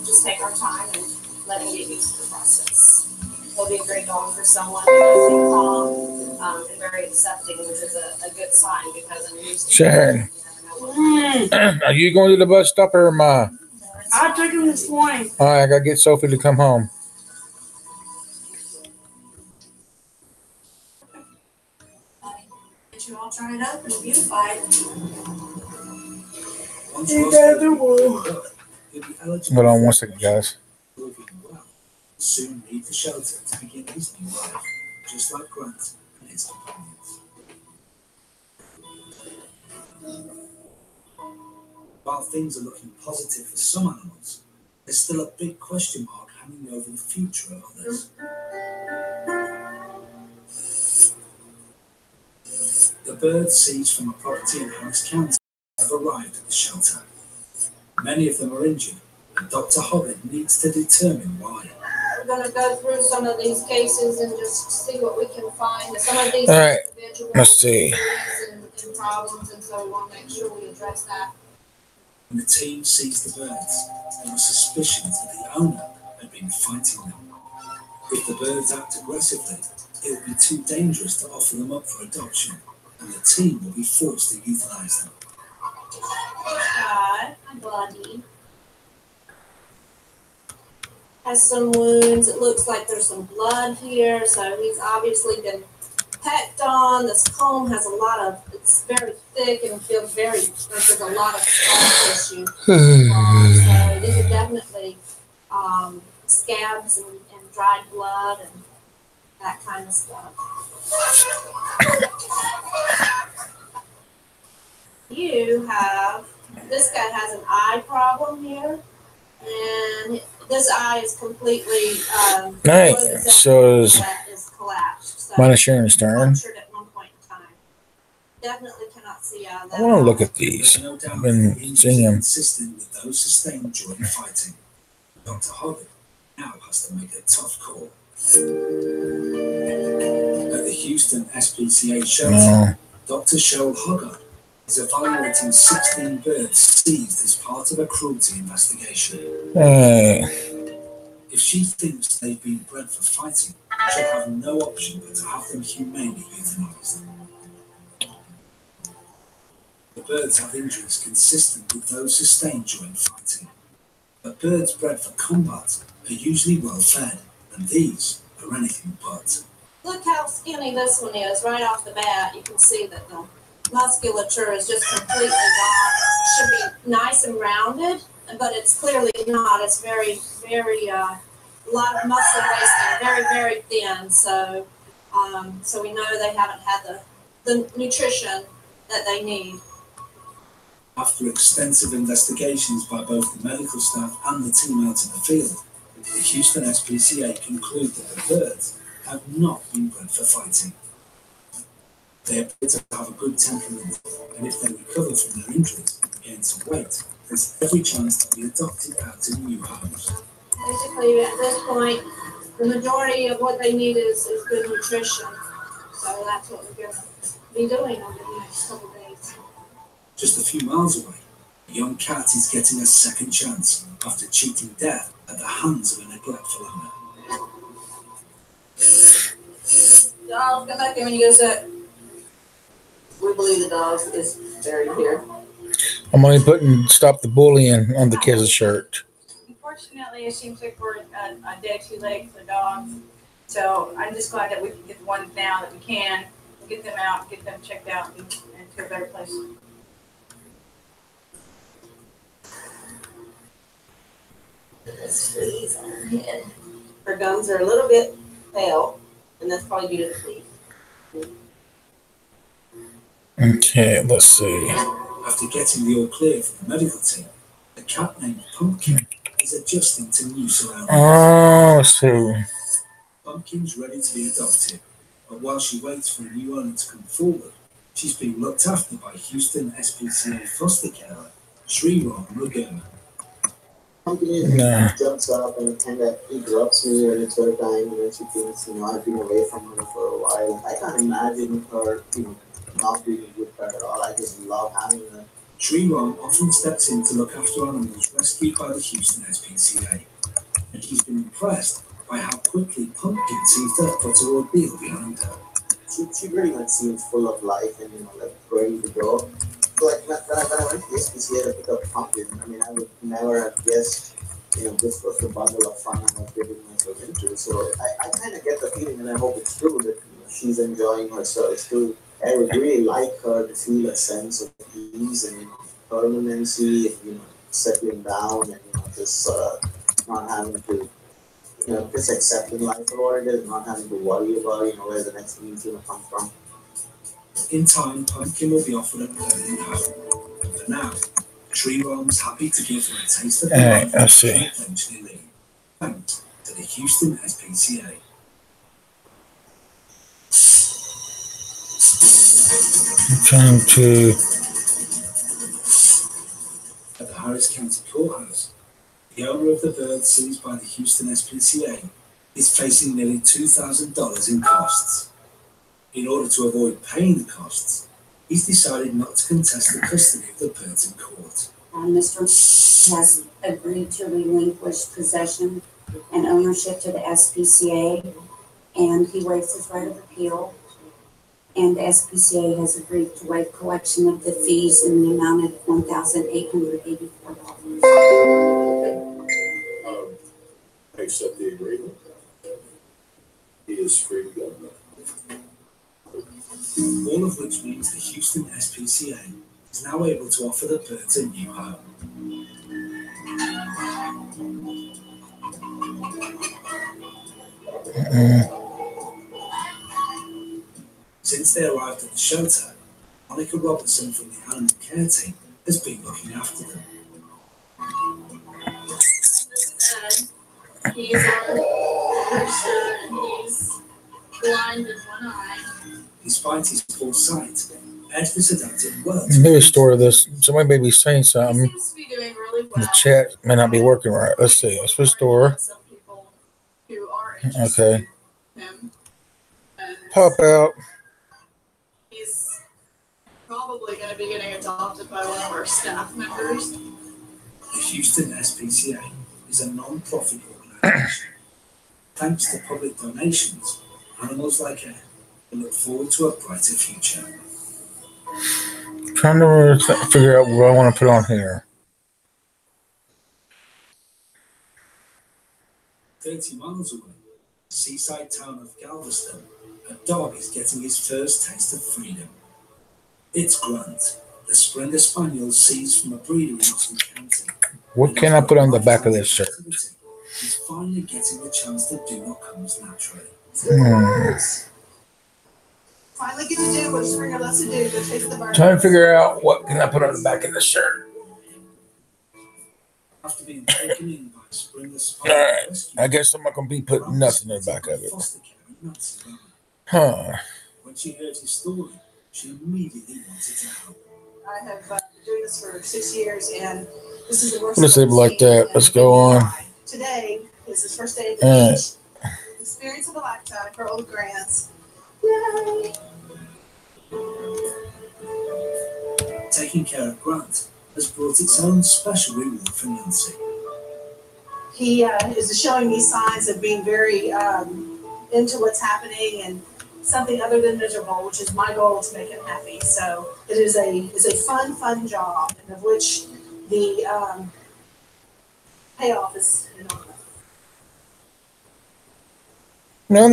just take our time and let him get used to the process. He'll be a great dog for someone who's calm and very accepting, which is a good sign because I'm used to
Sharon, are you going to the bus stop or am I?
I took him this morning.
All right, I got to get Sophie to come home.
Get you all tried up and beautified.
Hold on 1 second, guys.
Soon leave the shelter to begin his new life, just like Grant and his companions. While things are looking positive for some animals, there's still a big question mark hanging over the future of others. The birds seized from a property in Harris County have arrived at the shelter. Many of them are injured, and Dr. Hobbit needs to determine why.
We're going to go through some of these cases and just see what we can find. Some of these
All right,
individual
let's see.
and problems, and so we want to make sure we address that.
When the team seized the birds, there were suspicions that the owner had been fighting them. If the birds act aggressively, it will be too dangerous to offer them up for adoption, and the team will be forced to euthanize them.
Hi, buddy. Has some wounds. It looks like there's some blood here, so he's obviously been pecked on. This comb has a lot of, it's very thick and feels very, like there's a lot of scar tissue. So these are definitely scabs and dried blood and that kind of stuff. You have, this guy has an eye problem here, and this eye is completely
so is
collapsed. So
mine is Sharon's turn.
at one point in time. Definitely cannot see out of that.
I want to look at these. I've been seeing them.
Consistent with those sustained during fighting. Dr. Hobbit now has to make a tough call. At the Houston SPCA shelter, Dr. Cheryl Hoggard is evaluating 16 birds seized as part of a cruelty investigation. If she thinks they've been bred for fighting, she'll have no option but to have them humanely euthanized. The birds have injuries consistent with those sustained during fighting. But birds bred for combat are usually well fed, and these are anything but.
Look how skinny this one is right off the bat. You can see that the musculature is just completely gone. Should be nice and rounded, but it's clearly not. It's very, very, a lot of muscle wasting, very, very thin. So, so we know they haven't had the nutrition that they need.
After extensive investigations by both the medical staff and the team out in the field, the Houston SPCA conclude that the birds have not been bred for fighting. They appear to have a good temperament, and if they recover from their injuries and gain some weight, there's every chance to be adopted out to new homes.
Basically, at this point, the majority of what they need is good nutrition. So that's what we're going to be doing over the next couple of days.
Just a few miles away, a young cat is getting a second chance after cheating death at the hands of a neglectful owner.
Dog, come back here when you go sit. We believe the dog is buried here.
I'm only putting "Stop the Bullying" on the kids' shirt.
Unfortunately, it seems like we're a day too late for dogs. So I'm just glad that we can get the ones now that we can, get them out, get them checked out, and to a better place.
This fleas on her head. Her gums are a little bit pale, and that's probably due to the flea.
Okay, let's see.
After getting the all clear from the medical team, the cat named Pumpkin is adjusting to new surroundings.
Oh, let's see.
Pumpkin's ready to be adopted, but while she waits for a new owner to come forward, she's being looked after by Houston SPCA foster carer, Sharon.
Pumpkin jumps up and kind of interrupts me when it's her time, and she thinks, I've been away from her for a while. I can't imagine her, not being a good pet at all. I just love having her.
Sharon often steps in to look after animals rescued by the Houston SPCA, and she's been impressed by how quickly Pumpkin seems to have put her ordeal behind her.
She pretty much seems full of life and, ready to go. Like, when I went to the SPCA to pick up Pumpkin, I would never have guessed, this was the bundle of fun I was getting myself into. So I kind of get the feeling, and I hope it's true, that she's enjoying herself too. I would really like her to feel a sense of ease and, permanency, and, settling down, and, just not having to, just accepting life for what it is, not having to worry about, where the next meal's going to come from.
In time, Pumpkin will be offered a permanent home. But for now, Sharon's happy to give her a taste of life
I see.
and eventually leave. Thanks to the Houston SPCA.
I'm trying to.
At the Harris County Courthouse, the owner of the bird seized by the Houston SPCA is facing nearly $2,000 in costs. In order to avoid paying the costs, he's decided not to contest the custody of the birds in court.
Mr. has agreed to relinquish possession and ownership to the SPCA, and he waives his right of appeal. And the SPCA has agreed to waive collection of the fees in the amount of $1,884.
I accept the agreement. He is free to go.
All of which means the Houston SPCA is now able to offer the birds a new home. Since they arrived at the shelter, Monica Robertson from the animal care team has been looking after them.
He's registered and he's blind in one eye.
Despite his poor sight, Ed has adapted well.
Maybe restore this. Somebody may be saying something.
He seems to be doing really well.
The chat may not be working right. Let's see. Let's restore.
Some people who are
arranges
Okay.
him. And
Pop out.
he's probably going to be getting adopted by one of our staff members.
The Houston SPCA is a non-profit organisation. Thanks to public donations, animals like her will look forward to a brighter future.
Trying to figure out what I want to put on here.
30 miles away, seaside town of Galveston, a dog is getting his first taste of freedom. It's Grant, the Springer Spaniel seized from a breeder in Austin County.
What can I put on the back of this shirt?
He's finally getting the chance to do what comes naturally.
Finally get to do what Springer loves to do, go chase the bird.
Trying to figure out what can I put on the back of the shirt.
After being taken in by Springer's
All right. I guess I'm not going to be putting nothing in the back of it. Huh.
When she heard his story, she immediately wanted to help.
I have been doing this for 6 years, and this is the worst.
Let's leave it like that. Let's go on.
Today is his first day at the beach. Experience of a lifetime for old Grants. Yay!
Taking care of Grant has brought its own special reward for Nancy.
He is showing me signs of being very into what's happening and something other than miserable, which is my goal to make him happy. So it is a fun job, and of which the payoff is enormous.
No.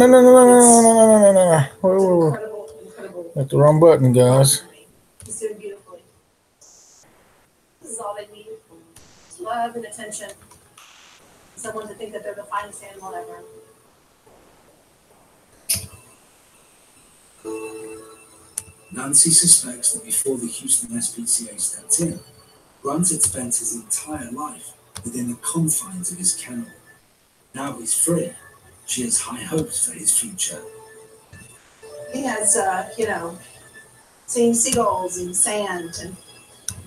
Whoa.
Incredible.
Hit the wrong button, guys.
He's doing beautifully. This is all they need. Love and attention. Someone to think that they're the finest animal ever.
Nancy suspects that before the Houston SPCA stepped in, Grant had spent his entire life within the confines of his kennel. Now he's free. She has high hopes for his future.
He has, seen seagulls and sand, and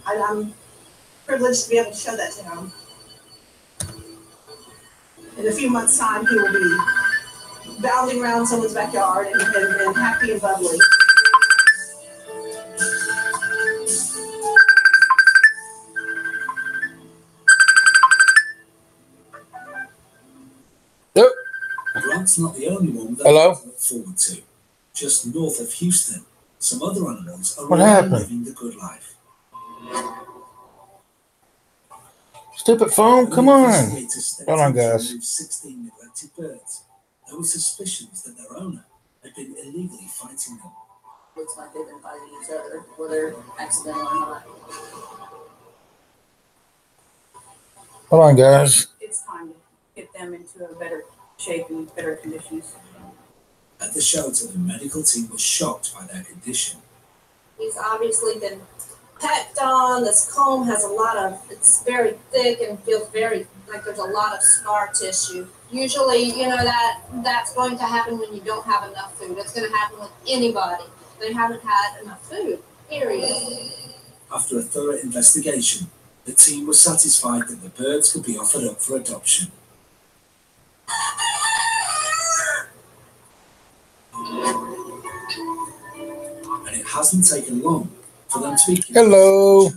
I'm privileged to be able to show that to him. In a few months' time, he will be bounding around someone's backyard and happy and bubbly.
Yep.
Grant's not the only one that
Hello?
to look forward to. Just north of Houston, some other animals are
What
already
happened?
living the good life.
Stupid phone, come on. Hold on, guys.
16 neglected birds. There were suspicions that their owner had been illegally fighting them.
Looks like they've been fighting each other, whether accidental or not.
Hold on, guys.
It's time to get them into a better shape and better conditions.
At the shelter, the medical team was shocked by their condition.
He's obviously been pecked on. This comb has it's very thick and feels very like there's a lot of scar tissue. Usually, that's going to happen when you don't have enough food. It's going to happen with anybody. They haven't had enough food, period.
After a thorough investigation, the team was satisfied that the birds could be offered up for adoption. And it hasn't taken long for them to be
Hello.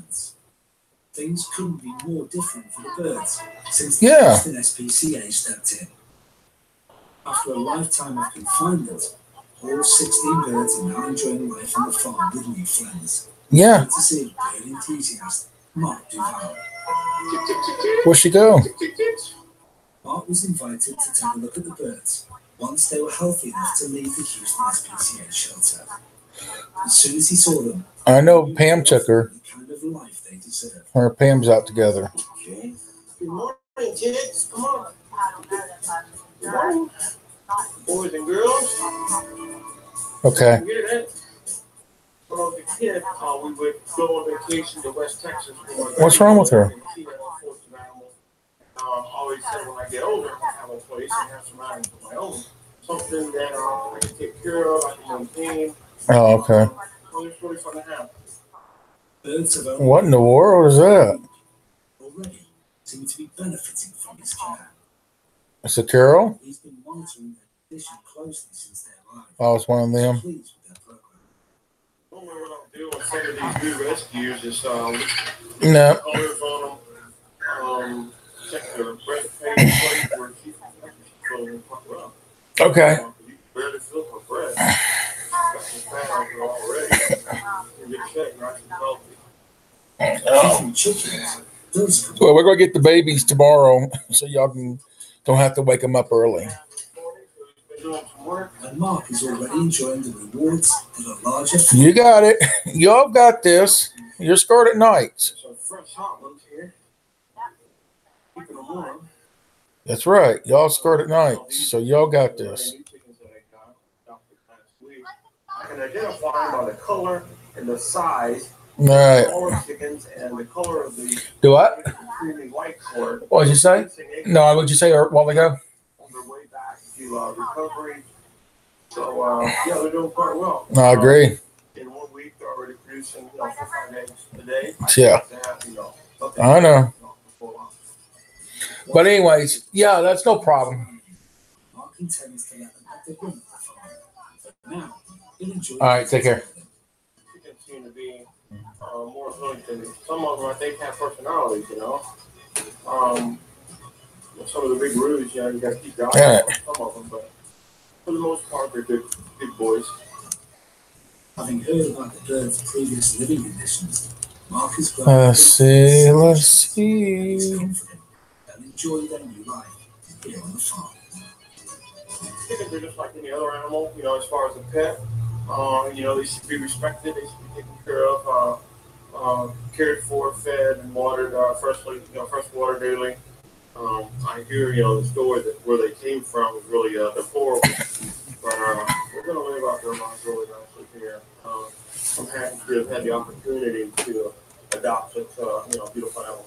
Things couldn't be more different for the birds since the
Yeah.
Houston SPCA stepped in. After a lifetime of confinement, all 16 birds are now enjoying life on the farm with new friends.
Yeah.
To see bird enthusiast Mark Duval.
Where'd she go?
Mark was invited to take a look at the birds once they were healthy enough to leave the Houston SPCA shelter. As soon as he saw them,
I know Pam took her.
the kind of life they deserve.
Her and Pam's out together.
Okay. Good morning, kids. Come on. Good morning. Boys and girls.
Okay.
You hear that? When I was a kid, we would go on vacation to West Texas.
What's wrong with her?
Always said when I get older, I'm gonna have a place and have some items of my own. Something that I can take care of, I can maintain.
Oh, okay.
So it's really fun to have.
Birds have only
What in the world is that?
already seem to be benefiting from his care.
It's a Carol?
He's been monitoring their condition closely since their arrival.
Oh, it's one of them.
Pleased with their program.
Normally what I'll do on some of these new rescues is
No.
colors on them, check their breath plate where she's filling quite well.
Okay.
You can barely feel her breath. Got some fat on her already. In good shape, nice and healthy.
Well, we're going to get the babies tomorrow so y'all don't have to wake them up early.
And Mark is already enjoying the rewards that are larger.
You got it. Y'all got this. You're Scarlet Knights.
So fresh hot ones here. Keeping them warm.
That's right. Y'all Scarlet Knights. So y'all got this.
I can identify them by the color and the size.
All right.
All of chickens and the color of the
Do what?
creamy white color.
What did you say? No, what did you say a while ago?
On their way back to recovery. So, yeah, they're doing quite well.
I agree.
In 1 week, they're already producing 4 or 5 eggs a day.
Yeah. I know. But anyways, yeah, that's no problem.
Mark intends to let them have their dinner for fun. Now, he'll enjoy.
All right, take care.
Chickens seem to be more hooked than some of them. I think have personalities, you know. Some of the big Rueys, you know, you got to keep your eye on some of them, but for the most part, they're good boys.
Having heard about the bird's previous living conditions, Mark is glad
Let's see.
confident they'll enjoy their new life here on the farm.
Chickens are just like any other animal, you know, as far as a pet. You know, they should be respected, they should be taken care of, cared for, fed, and watered freshly, you know, fresh water daily. I hear, you know, the story that where they came from is really deplorable, but we're going to live out their lives really nicely here. I'm happy to have had the opportunity to adopt such, you know, beautiful animal.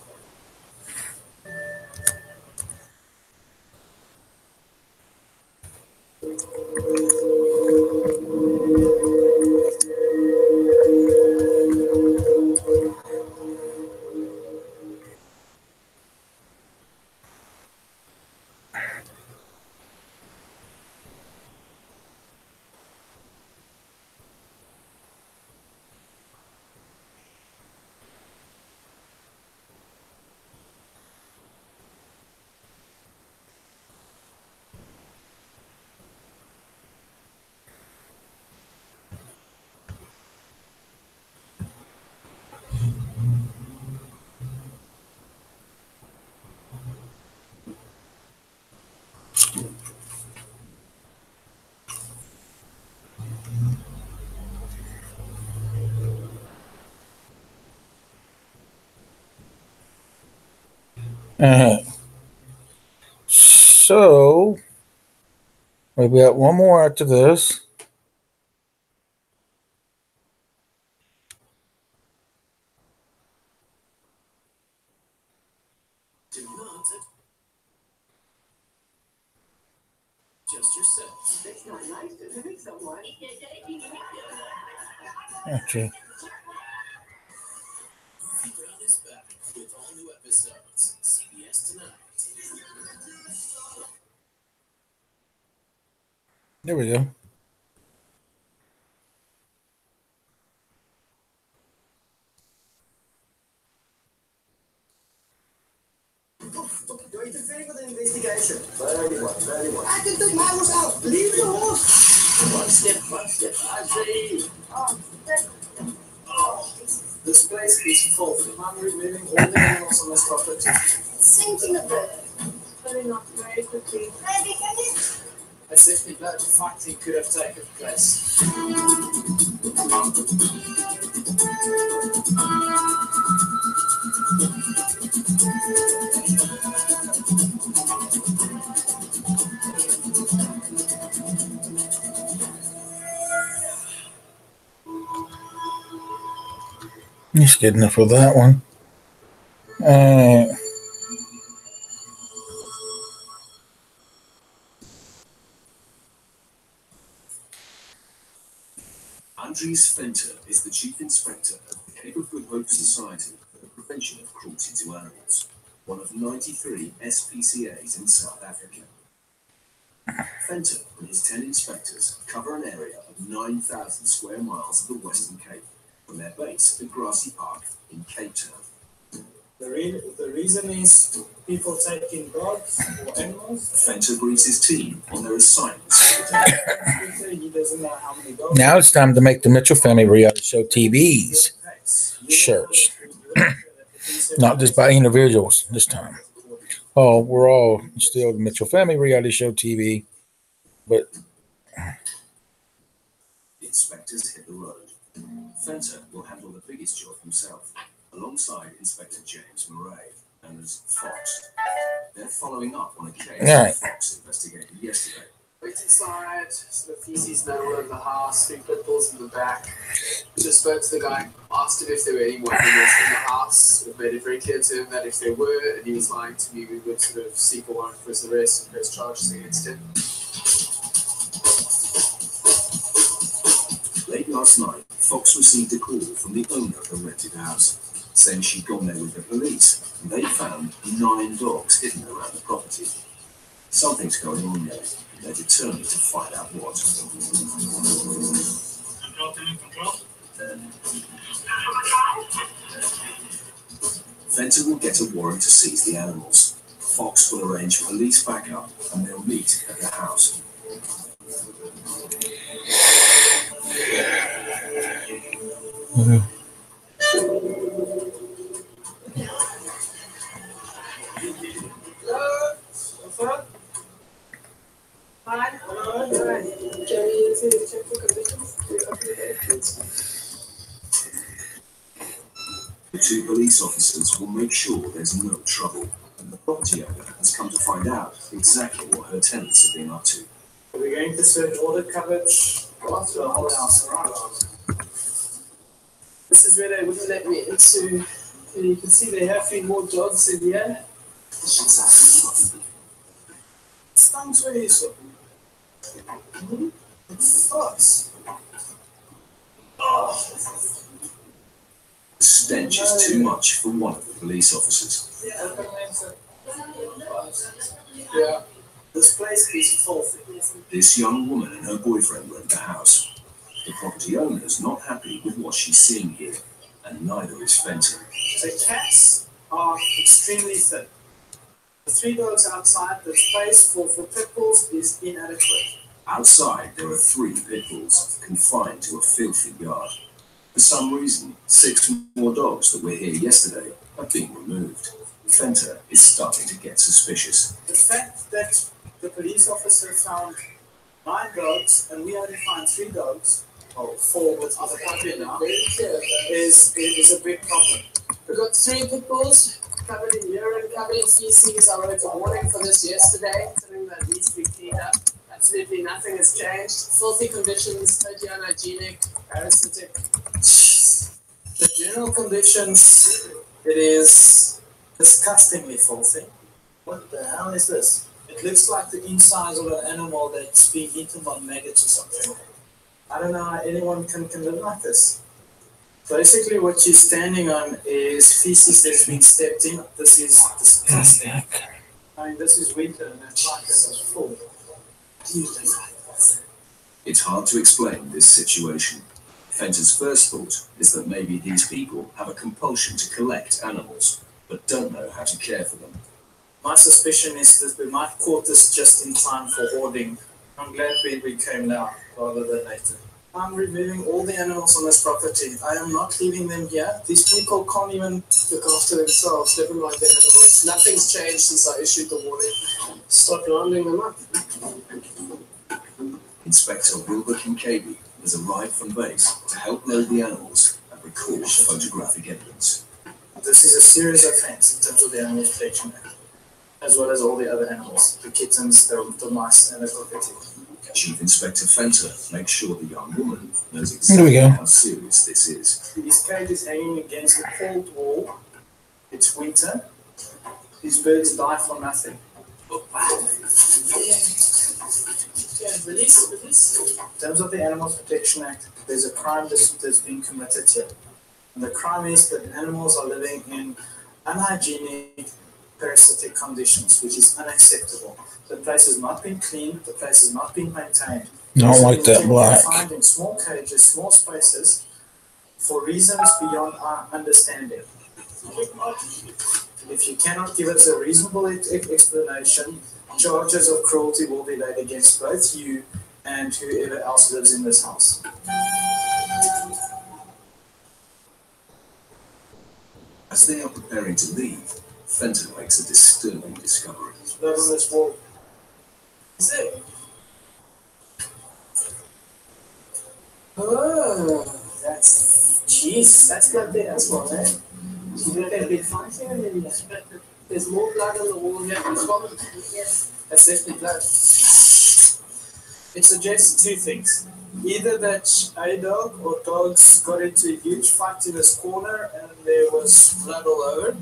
So we got one more after this.
Just yourself. It's not nice to hurt someone.
Okay.
Brown is back with all new episodes. CBS tonight.
There we go.
Don't interfere with the investigation. Very well. I can take my horse out. Leave the horse. One step, I say.
This place is full of hungry, living, all the animals on this property.
Sinking a bird. Putting off very quickly.
As if the bird fighting could have taken place.
That's good enough for that one.
Andries Venter is the Chief Inspector of the Cape of Good Hope Society for the Prevention of Cruelty to Animals, one of 93 SPCAs in South Africa. Fenton and his 10 inspectors cover an area of 9,000 square miles of the Western Cape, from their base at Grassy Park in Cape Town.
The reason is people taking dogs or animals.
Fenton briefs his team on their assignments for the day.
He doesn't know how many dogs.
Now it's time to make the Mitchell Family Reality Show TV's shirts. Not just by individuals this time. Oh, we're all still the Mitchell Family Reality Show TV, but
The inspectors hit the road. Fenton will handle the biggest job himself, alongside Inspector James Murray, known as Fox. They're following up on a case Fox investigated yesterday.
Wait inside, so the feces no over the house, 3 pit bulls in the back. Just spoke to the guy, asked him if there were any more animals in the house. We made it very clear to him that if there were, and he was lying to me, we would sort of seek a warrant for his arrest and press charges against him.
Late last night, Fox received a call from the owner of the rented house, saying she'd gone there with the police, and they found 9 dogs hidden around the property. Something's going on there. They're determined to find out what. Fenton will get a warrant to seize the animals. Fox will arrange police backup, and they'll meet at the house. The 2 police officers will make sure there's no trouble, and the property owner has come to find out exactly what her tenants have been up to.
We're going to search all the coverage after the whole house around. This is where they wouldn't let me into. You can see they have 3 more dogs in here. Stunts where you saw. It's thoughts. Oh.
The stench is too much for one of the police officers.
Yeah. This place is filthy.
This young woman and her boyfriend rent the house. The property owner is not happy with what she's seeing here, and neither is Fenton.
The cats are extremely thin. The 3 dogs outside, the space for pit bulls is inadequate.
Outside, there are 3 pit bulls confined to a filthy yard. For some reason, 6 more dogs that were here yesterday have been removed. Fenton is starting to get suspicious.
The fact that the police officer found 9 dogs and we only find 3 dogs, or 4 with other country now, is a big problem. We've got 3 pit bulls covered in urine, covered in feces. I wrote a warning for this yesterday, telling that it needs to be cleaned up. Absolutely nothing has changed. Filthy conditions, totally unhygienic, parasitic. The general conditions, it is disgustingly filthy. What the hell is this? It looks like the insides of an animal that's being eaten by maggots or something. I don't know how anyone can live like this. Basically what you're standing on is feces that's been stepped in. This is disgusting. I mean, this is winter and that carcass is full.
It's hard to explain this situation. Fenton's first thought is that maybe these people have a compulsion to collect animals, but don't know how to care for them.
My suspicion is that we might caught this just in time for hoarding. I'm glad we came now rather than later. I'm removing all the animals on this property. I am not leaving them here. These people can't even look after themselves, never mind their animals. Nothing's changed since I issued the warning. Stop rounding them up.
Inspector Wilbur Kincaid has arrived from base to help load the animals and record photographic evidence.
This is a serious offence in terms of the Animal Protection Act, as well as all the other animals, the kittens, the mice, and the cockatiel.
Chief Inspector Fenton makes sure the young woman knows exactly how serious this is.
His cage is hanging against the cold wall. It's winter. These birds die for nothing. Release. In terms of the Animals Protection Act, there's a crime that's been committed here. And the crime is that animals are living in unhygienic, parasitic conditions, which is unacceptable. The place has not been cleaned, the place has not been maintained.
I don't like that black.
Confined in small cages, small spaces, for reasons beyond our understanding. If you cannot give us a reasonable explanation, charges of cruelty will be laid against both you and whoever else lives in this house.
As they are preparing to leave, Fenton makes a disturbing discovery.
That on this wall. Is it? Oh, that's got the asthma, right? You got a big fight here, and then there's more blood on the wall here. Yes. That's definitely blood. It suggests two things. Either that a dog or dogs got into a huge fight in this corner and there was blood all over,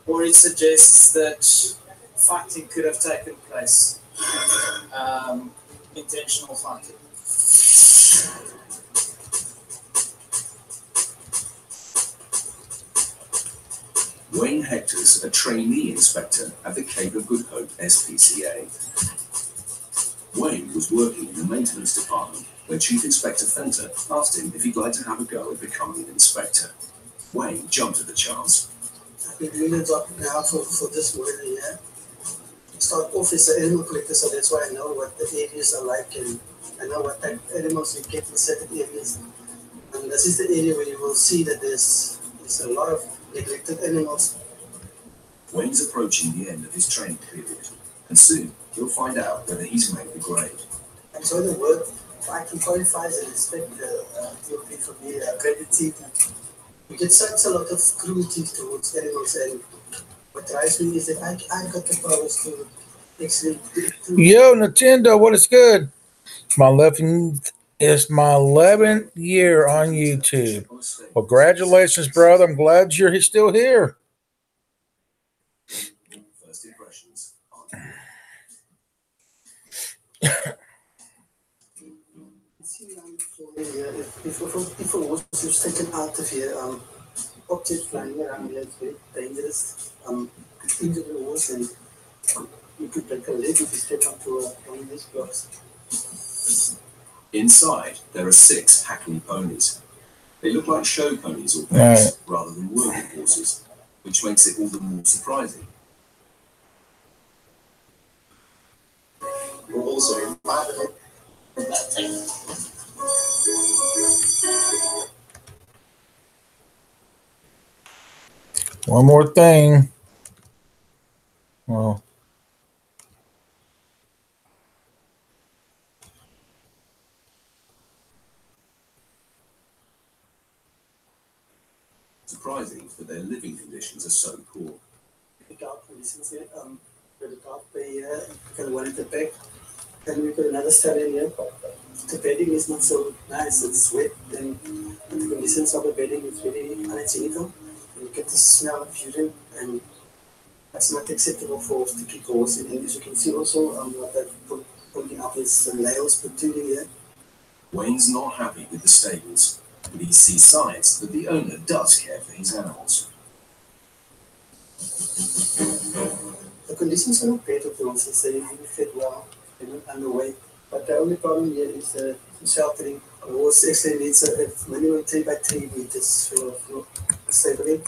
or it suggests that fighting could have taken place. Intentional fighting.
Wayne Hector's a trainee inspector at the Cape of Good Hope SPCA. Wayne was working in the maintenance department when Chief Inspector Fenter asked him if he'd like to have a go at becoming an inspector. Wayne jumped at the chance.
I've been doing a job now for this more than a year. I started off as an animal collector, so that's why I know what the areas are like and I know what type of animals you get in certain areas. And this is the area where you will see that there's a lot of neglected animals.
Wayne's approaching the end of his training period, and soon he'll find out whether he's made the grade.
I enjoy the work. If I can qualify as an inspector, it will be for me a great achievement. We get such a lot of cruelty towards animals, and what drives me is that I got the powers to actually.
Yo, Nintendo, what is good? It's my 11th year on YouTube. Well, congratulations, brother. I'm glad you're still here.
First impressions.
If a horse was taken out of here, object flying around here is very dangerous. Injure the horse and you could break a leg if you step onto one of these blocks.
Inside, there are 6 Hackney ponies. They look like show ponies or pets rather than working horses, which makes it all the more surprising.
We're also
One more thing. Well,
Surprising that their living conditions are so poor.
The dog conditions here, with the dog bay here, you can one at the back. Then we got another cell in here. The bedding is not so nice, it's wet, and the conditions of the bedding is very unhygienical. You get the smell of urine, and that's not acceptable for us to keep horse. And as you can see also, what they're putting up is some nails protruding here.
Wayne's not happy with the stables, but he sees signs that the owner does care for his animals.
The conditions are not bad of the horses, they fit well, they're not underweight. But the only problem here is the sheltering. A horse actually needs a minimum 3 by 3 meters for stabling.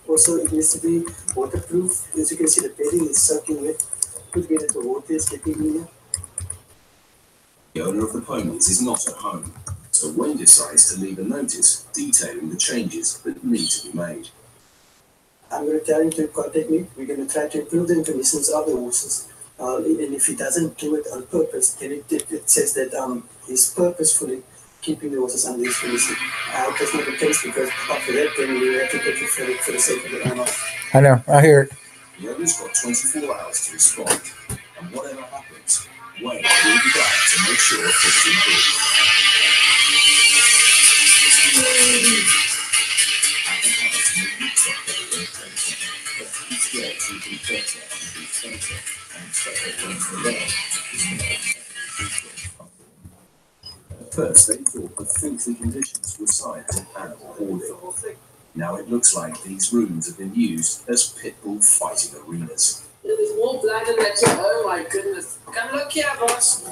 Also, it needs to be waterproof. As you can see, the bedding is soaking wet. Could be that the water is getting in here.
The owner of the ponies is not at home, so Wayne decides to leave a notice detailing the changes that need to be made.
I'm going to tell him to contact me. We're going to try to improve the conditions of the horses. And if he doesn't do it on purpose, then it says that he's purposefully keeping the horses under these conditions. I hope that's not the case, because after that, then we have to get it for the sake of the animal.
I know, I hear it.
The owner's got 24 hours to respond, and whatever happens, Wayne will be back to make sure things improve. At first, they thought the filthy conditions were signs of animal hoarding. Now it looks like these rooms have been used as pit bull fighting arenas.
There's more blood in that. Oh my goodness. Come look here, boss.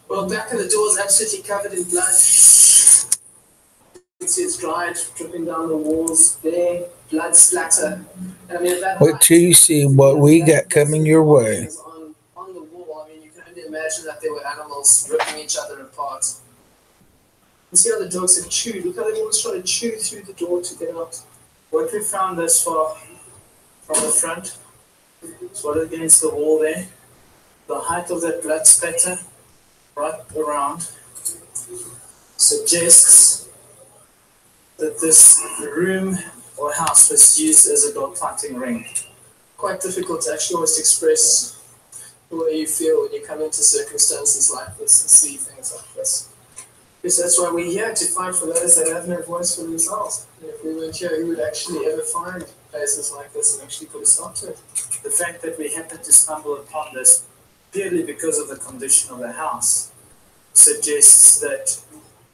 Well, back of the door is absolutely covered in blood. You can see it's dried, dripping down the walls there, blood splatter. And I mean, that
Wait till you see what we got coming your way.
on the wall, I mean, you can only imagine that there were animals ripping each other apart. You see how the dogs have chewed. Look how they almost try to chew through the door to get out. What we found thus far from the front, swatted against the wall there, the height of that blood spatter right around suggests that this room or house was used as a dog fighting ring. Quite difficult to actually always express the way you feel when you come into circumstances like this and see things like this. Because that's why we're here, to fight for those that have no voice for themselves. And if we weren't here, who would actually ever find places like this and actually put a stop to it? The fact that we happened to stumble upon this purely because of the condition of the house suggests that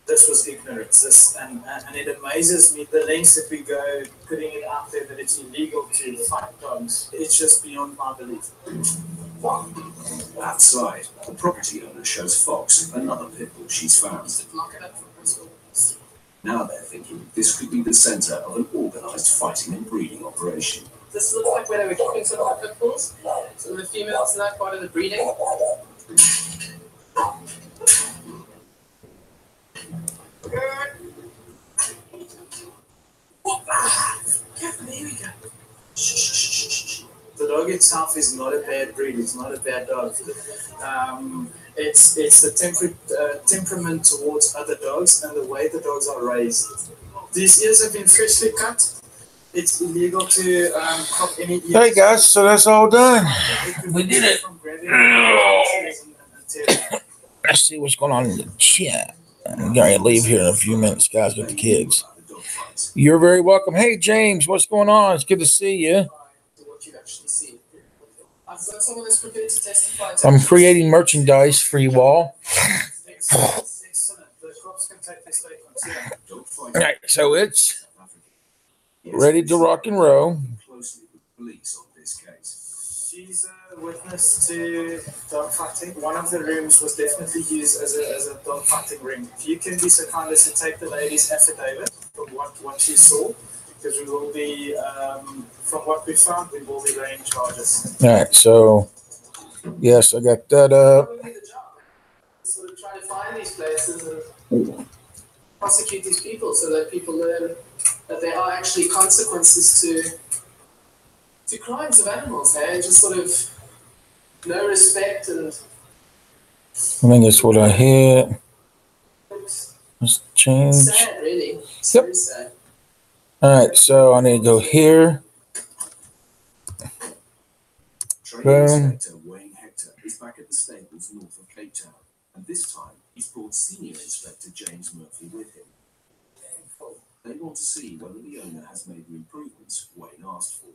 this was ignorance. And it amazes me the lengths that we go putting it out there that it's illegal to fight dogs. It's just beyond my belief.
Outside, the property owner shows Fox another pit bull she's found. Now they're thinking this could be the centre of an organised fighting and breeding operation.
This looks like where they were keeping some of the pit bulls. So the females are not part of the breeding. There we go. The dog itself is not a bad breed. It's not a bad dog. It's the temperament towards other dogs and the way the dogs are raised. These ears have been freshly cut. It's illegal to crop any ears.
Hey guys, so that's all done. We did it. Let's see what's going on in the chat. I'm going to leave here in a few minutes, guys, with the kids. You're very welcome. Hey, James, what's going on? It's good to see you. I'm creating merchandise for you all. All right, so it's ready to rock and roll.
She's a witness to dog fighting. One of the rooms was definitely used as a dog fighting ring. If you can be so kind as to take the lady's affidavit from what she saw, because we will be, from what we found, we will be laying charges.
All right, so yes, I got that up.
Sort of try to find these places and prosecute these people so that people learn that there are actually consequences to crimes of animals, hey? Just sort of no respect and...
I think that's what I hit. Let's change.
Sad, really. It's very sad.
All right, so I need to go here. Boom.
Inspector Wayne Hector is back at the stables north of Cape Town, and this time he's brought Senior Inspector James Murphy with him. They want to see whether the owner has made the improvements Wayne asked for.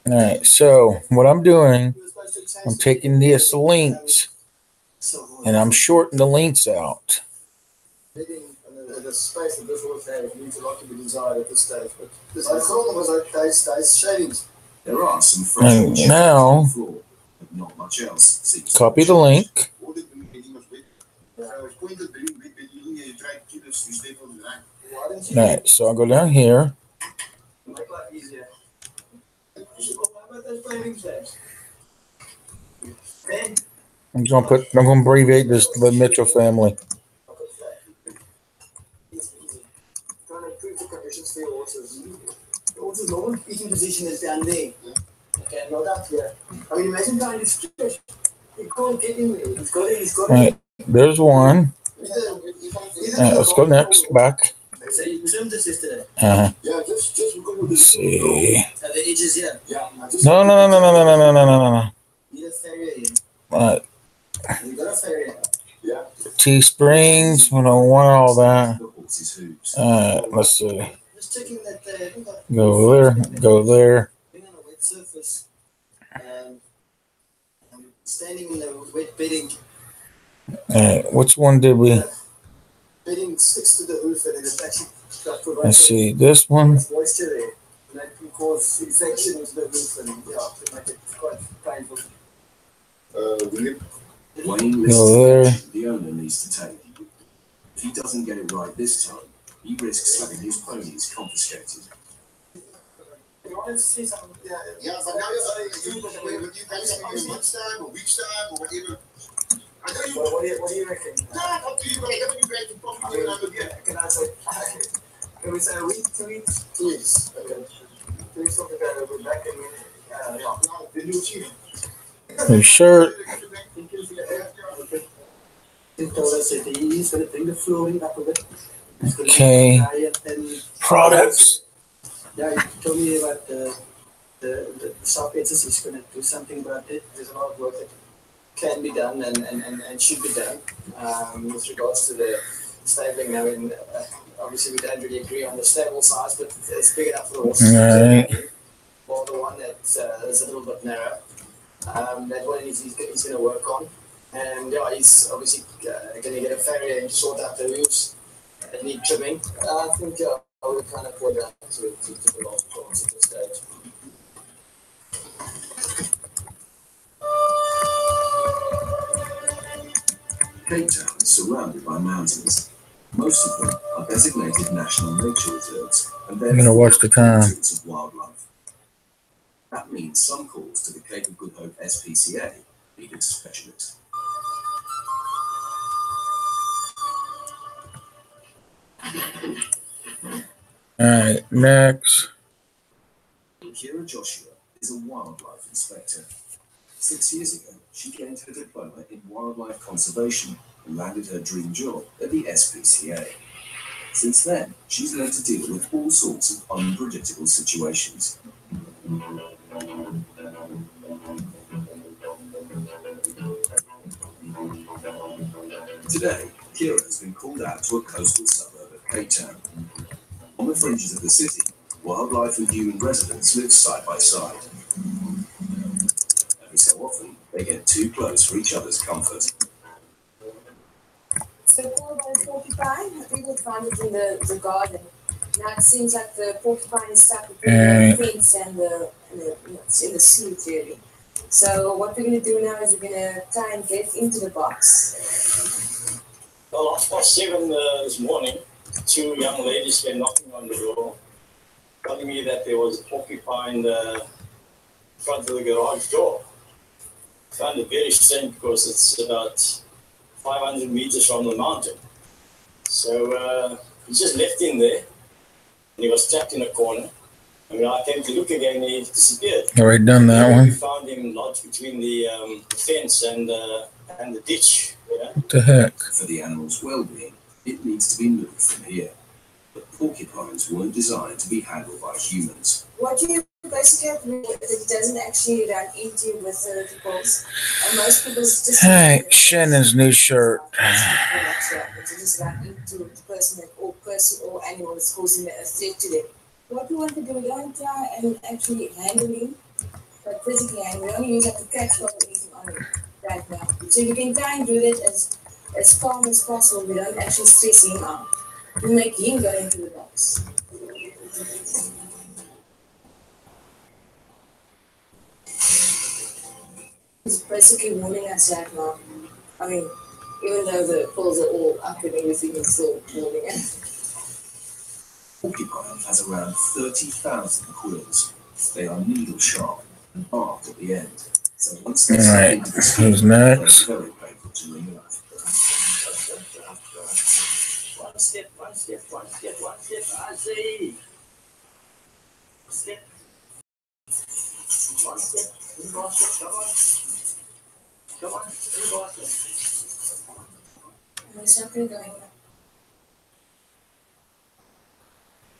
All right, so what I'm doing, I'm taking these links and I'm shorting the links out.
The space that this was had needs a lot to be desired at this stage, but this problem was okay, shavings.
There are some fresh
Now,
on the floor, but not much else.
copy the link. All right, so I'll go down here. I'm gonna abbreviate this the Mitchell family.
The normal eating position is down there. Okay, not up here. I mean, imagine trying to stretch. You can't get in there. He's got it.
All right, there's one. All right, let's go next. Back.
So you trimmed this yesterday?
Yeah,
just
let's see.
Are the edges here?
No.
Need a farrier in.
All right.
You got a farrier? Yeah.
T Springs. We don't want all that. All right, let's see.
Just checking that
Go there. Go there.
being on a wet surface, standing in the wet bedding.
All right, which one did we?
Bedding
it sticks to the hoof and it actually
Let's see this one.
moisture there. And that can cause infection into the hoof and it make it quite painful.
Wayne
Go there.
the owner needs to take. If he doesn't get it right this time, he risks having his ponies confiscated.
You wanted to see something? Yeah, but now you guys have lunchtime or week's time or whatever. I know you. What do you reckon? No, up to you, but I you guys can probably do it again. Can I say? Can we say a week, 2 weeks? 2 weeks. Okay. 2 weeks of the day, we'll be back in. No, the new chief.
New shirt.
He told us that he's going to bring the flooring up a bit.
Okay. Products.
Yeah, he told me about the soft edges. He's going to do something about it. There's a lot of work that can be done and should be done with regards to the stabling. Now, obviously, we don't really agree on the stable size, but it's big enough for the horses.
Right.
Or the one that is a little bit narrow. That one he's going to work on. And yeah, he's obviously going to get a farrier and sort out the wheels that need trimming. I think I would kind of put that to the last points at this stage.
Cape Town is surrounded by mountains. Most of them are designated national nature reserves, and
I'm gonna watch the time.
of wildlife. That means some calls to the Cape of Good Hope SPCA need a specialist.
All right, next.
Kira Joshua is a wildlife inspector. 6 years ago, she gained her diploma in wildlife conservation and landed her dream job at the SPCA. Since then, she's learned to deal with all sorts of unpredictable situations. Today, Kira has been called out to a coastal suburb of Cape Town. On the fringes of the city, wildlife and human residents live side by side. Every so often, they get too close for each other's comfort.
So for the porcupine, we will find it in the garden. Now it seems like the porcupine is stuck between the fence and it's in the seat really. So what we're going to do now is we're going to try and get into the box.
Well, 7:30 this morning, 2 young ladies were knocking on the door, telling me that there was a porcupine in the front of the garage door. I found it very strange because it's about 500 meters from the mountain. So he just left him there, and he was trapped in a corner. And when I came to look again, he disappeared.
Already done that one.
We found him lodged between the fence and the ditch. Yeah?
What the heck?
For the animal's well-being, it needs to be moved from here. But porcupines weren't designed to be handled by humans.
What you basically have to do is it doesn't actually run into you with the ripples. And most people just...
Hey, Shannon's new shirt.
It's just run into the person or animal that's causing a threat to them. What we want to do, we don't try and actually handle him, but physically handle. We only use like a catch or anything on him right now. So we can try and do that as calm as possible. We don't actually stress him out. We make him go into the box. He's basically warning us right now. I mean, even though the poles are all up and everything, it's still warning us.
Porcupine has around 30,000 quills. They are needle sharp and barbed at the end. So once they
Alright, who's next?
very painful to remove.
One step, I see. Step. One step, come on. Come on,
Where's something going on?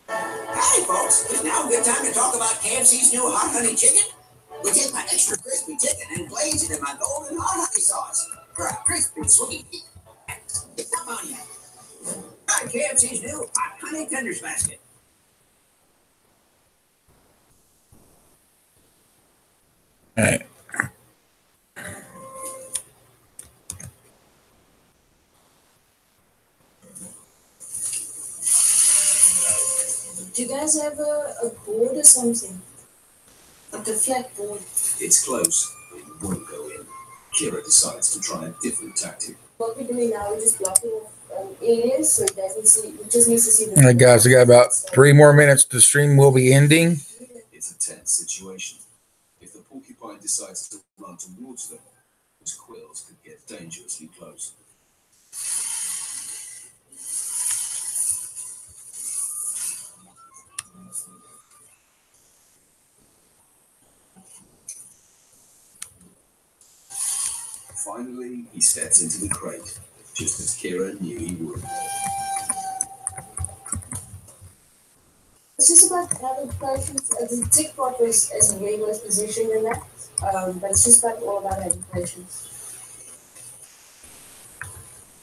Howdy, folks. Is now a good time to talk about KFC's new hot honey chicken? We take my extra crispy chicken and glaze it in my golden hot honey sauce for a crispy sweet. Come on, you. Try KFC's new hot honey tenders basket.
All right.
Do you guys have a board or something? Like a flat board?
It's close, but it won't go in. Kira decides to try a different tactic.
What we're doing now, we're just blocking off areas so it doesn't see, it just needs to see the.
All right, guys, we got about 3 more minutes. The stream will be ending.
It's a tense situation. If the porcupine decides to run towards them, those quills could get dangerously close. Finally, he steps into the crate, just as Kira knew he would.
It's just about having patience. The tick part is way less position than that, but it's just all about having patience.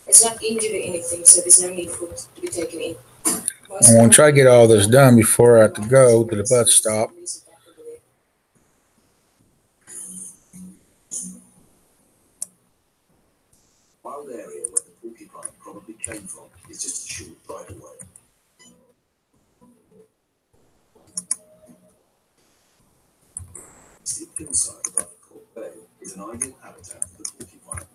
It's not injured or anything, so there's no need for it to be taken in.
I want to try to get all this done before I have to go to the bus stop.
Wild area where the porcupine probably came from is just a short ride away. Steep hillside above the Cork Bay is an ideal habitat for the porcupine.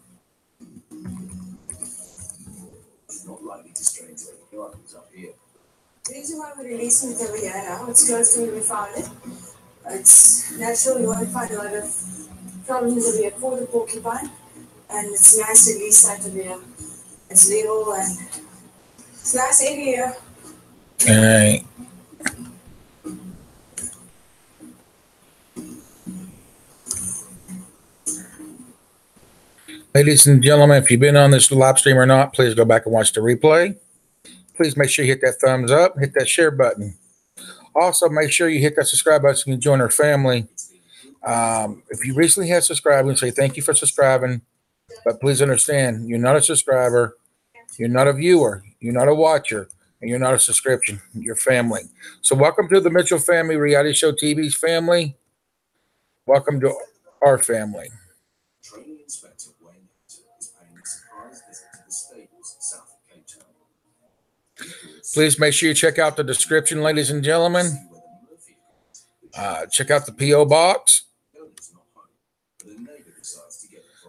It's not likely to stray into any gardens up here.
The reason why we're releasing it over here now, it's close to where we found it. It's natural, you won't find a lot of problems over here for the porcupine. And it's nice to release out of here. It's little and it's a nice area.
All right. Ladies and gentlemen, if you've been on this live stream or not, please go back and watch the replay. Please make sure you hit that thumbs up, hit that share button. Also, make sure you hit that subscribe button so you can join our family. If you recently have subscribed, we say thank you for subscribing. But please understand, you're not a subscriber, you're not a viewer, you're not a watcher, and you're not a subscription. You're family. So welcome to the Mitchell Family Reality Show TV's family. Welcome to our family.
Training Inspector Wayne is paying a surprise visit to the stables south of Cape Town.
Please make sure you check out the description, ladies and gentlemen. Check out the P.O. Box.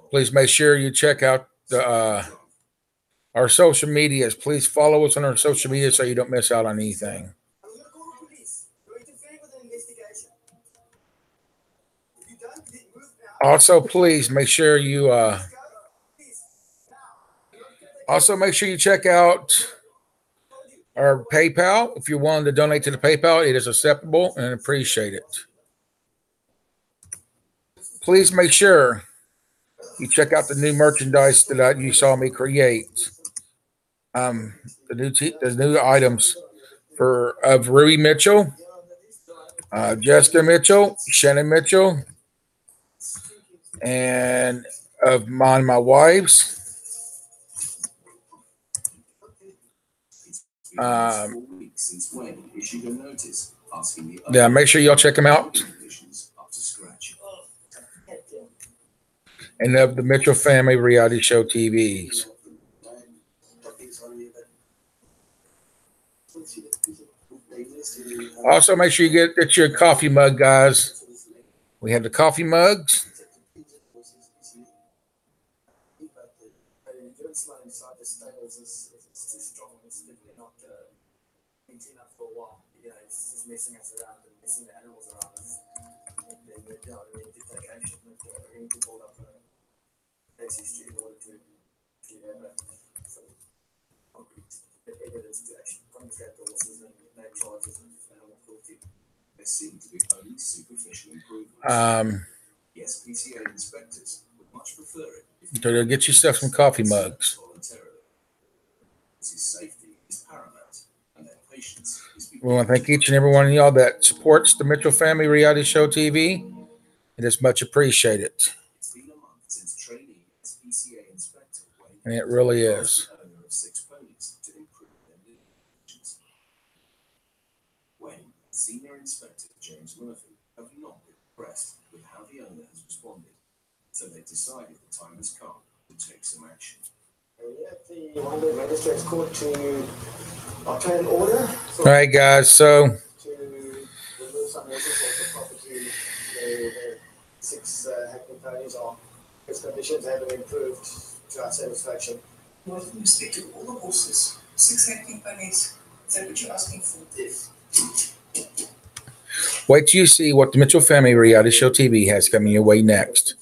Please make sure you check out the our social medias. Please follow us on our social media so you don't miss out on anything. Also, please make sure you check out our PayPal. If you're willing to donate to the PayPal, it is acceptable and appreciate it. Please make sure you check out the new merchandise that you saw me create. The new items of Ruey Mitchell, Jessica Mitchell, Shannon Mitchell, and of my wives. Yeah, make sure y'all check them out. And of the Mitchell Family Reality Show TVs. Also, make sure you get your coffee mug, guys. We have the coffee mugs.
Missing us around and missing the animals around us. And then we need to take action. We need to hold up a street in order to have some concrete evidence to actually confiscate the horses and make charges of animal cruelty.
There seem to be only superficial improvements. The SPCA inspectors would much prefer it.
So get yourself some coffee mugs.
Safety is paramount, and their patience.
We want to thank each and every one of y'all that supports the Mitchell Family Reality Show TV. It is much appreciated.
It's been a month since training SPCA inspector Wayne
And it really is.
the owner of 6 ponies to improve their living conditions. Wayne and Senior Inspector James Murphy have not been impressed with how the owner has responded, so they decided the time has come to take some action.
We have the Magistrates Court to
I'll try and order.
All right, guys. So
To remove some nuisance off the property, the 6 hectare ponies are, its conditions haven't improved to our satisfaction.
What with respect to all the horses, 6 hectare ponies, is that what you're asking for?
Yes.
wait till you see what the Mitchell Family Reality Show TV has coming your way next.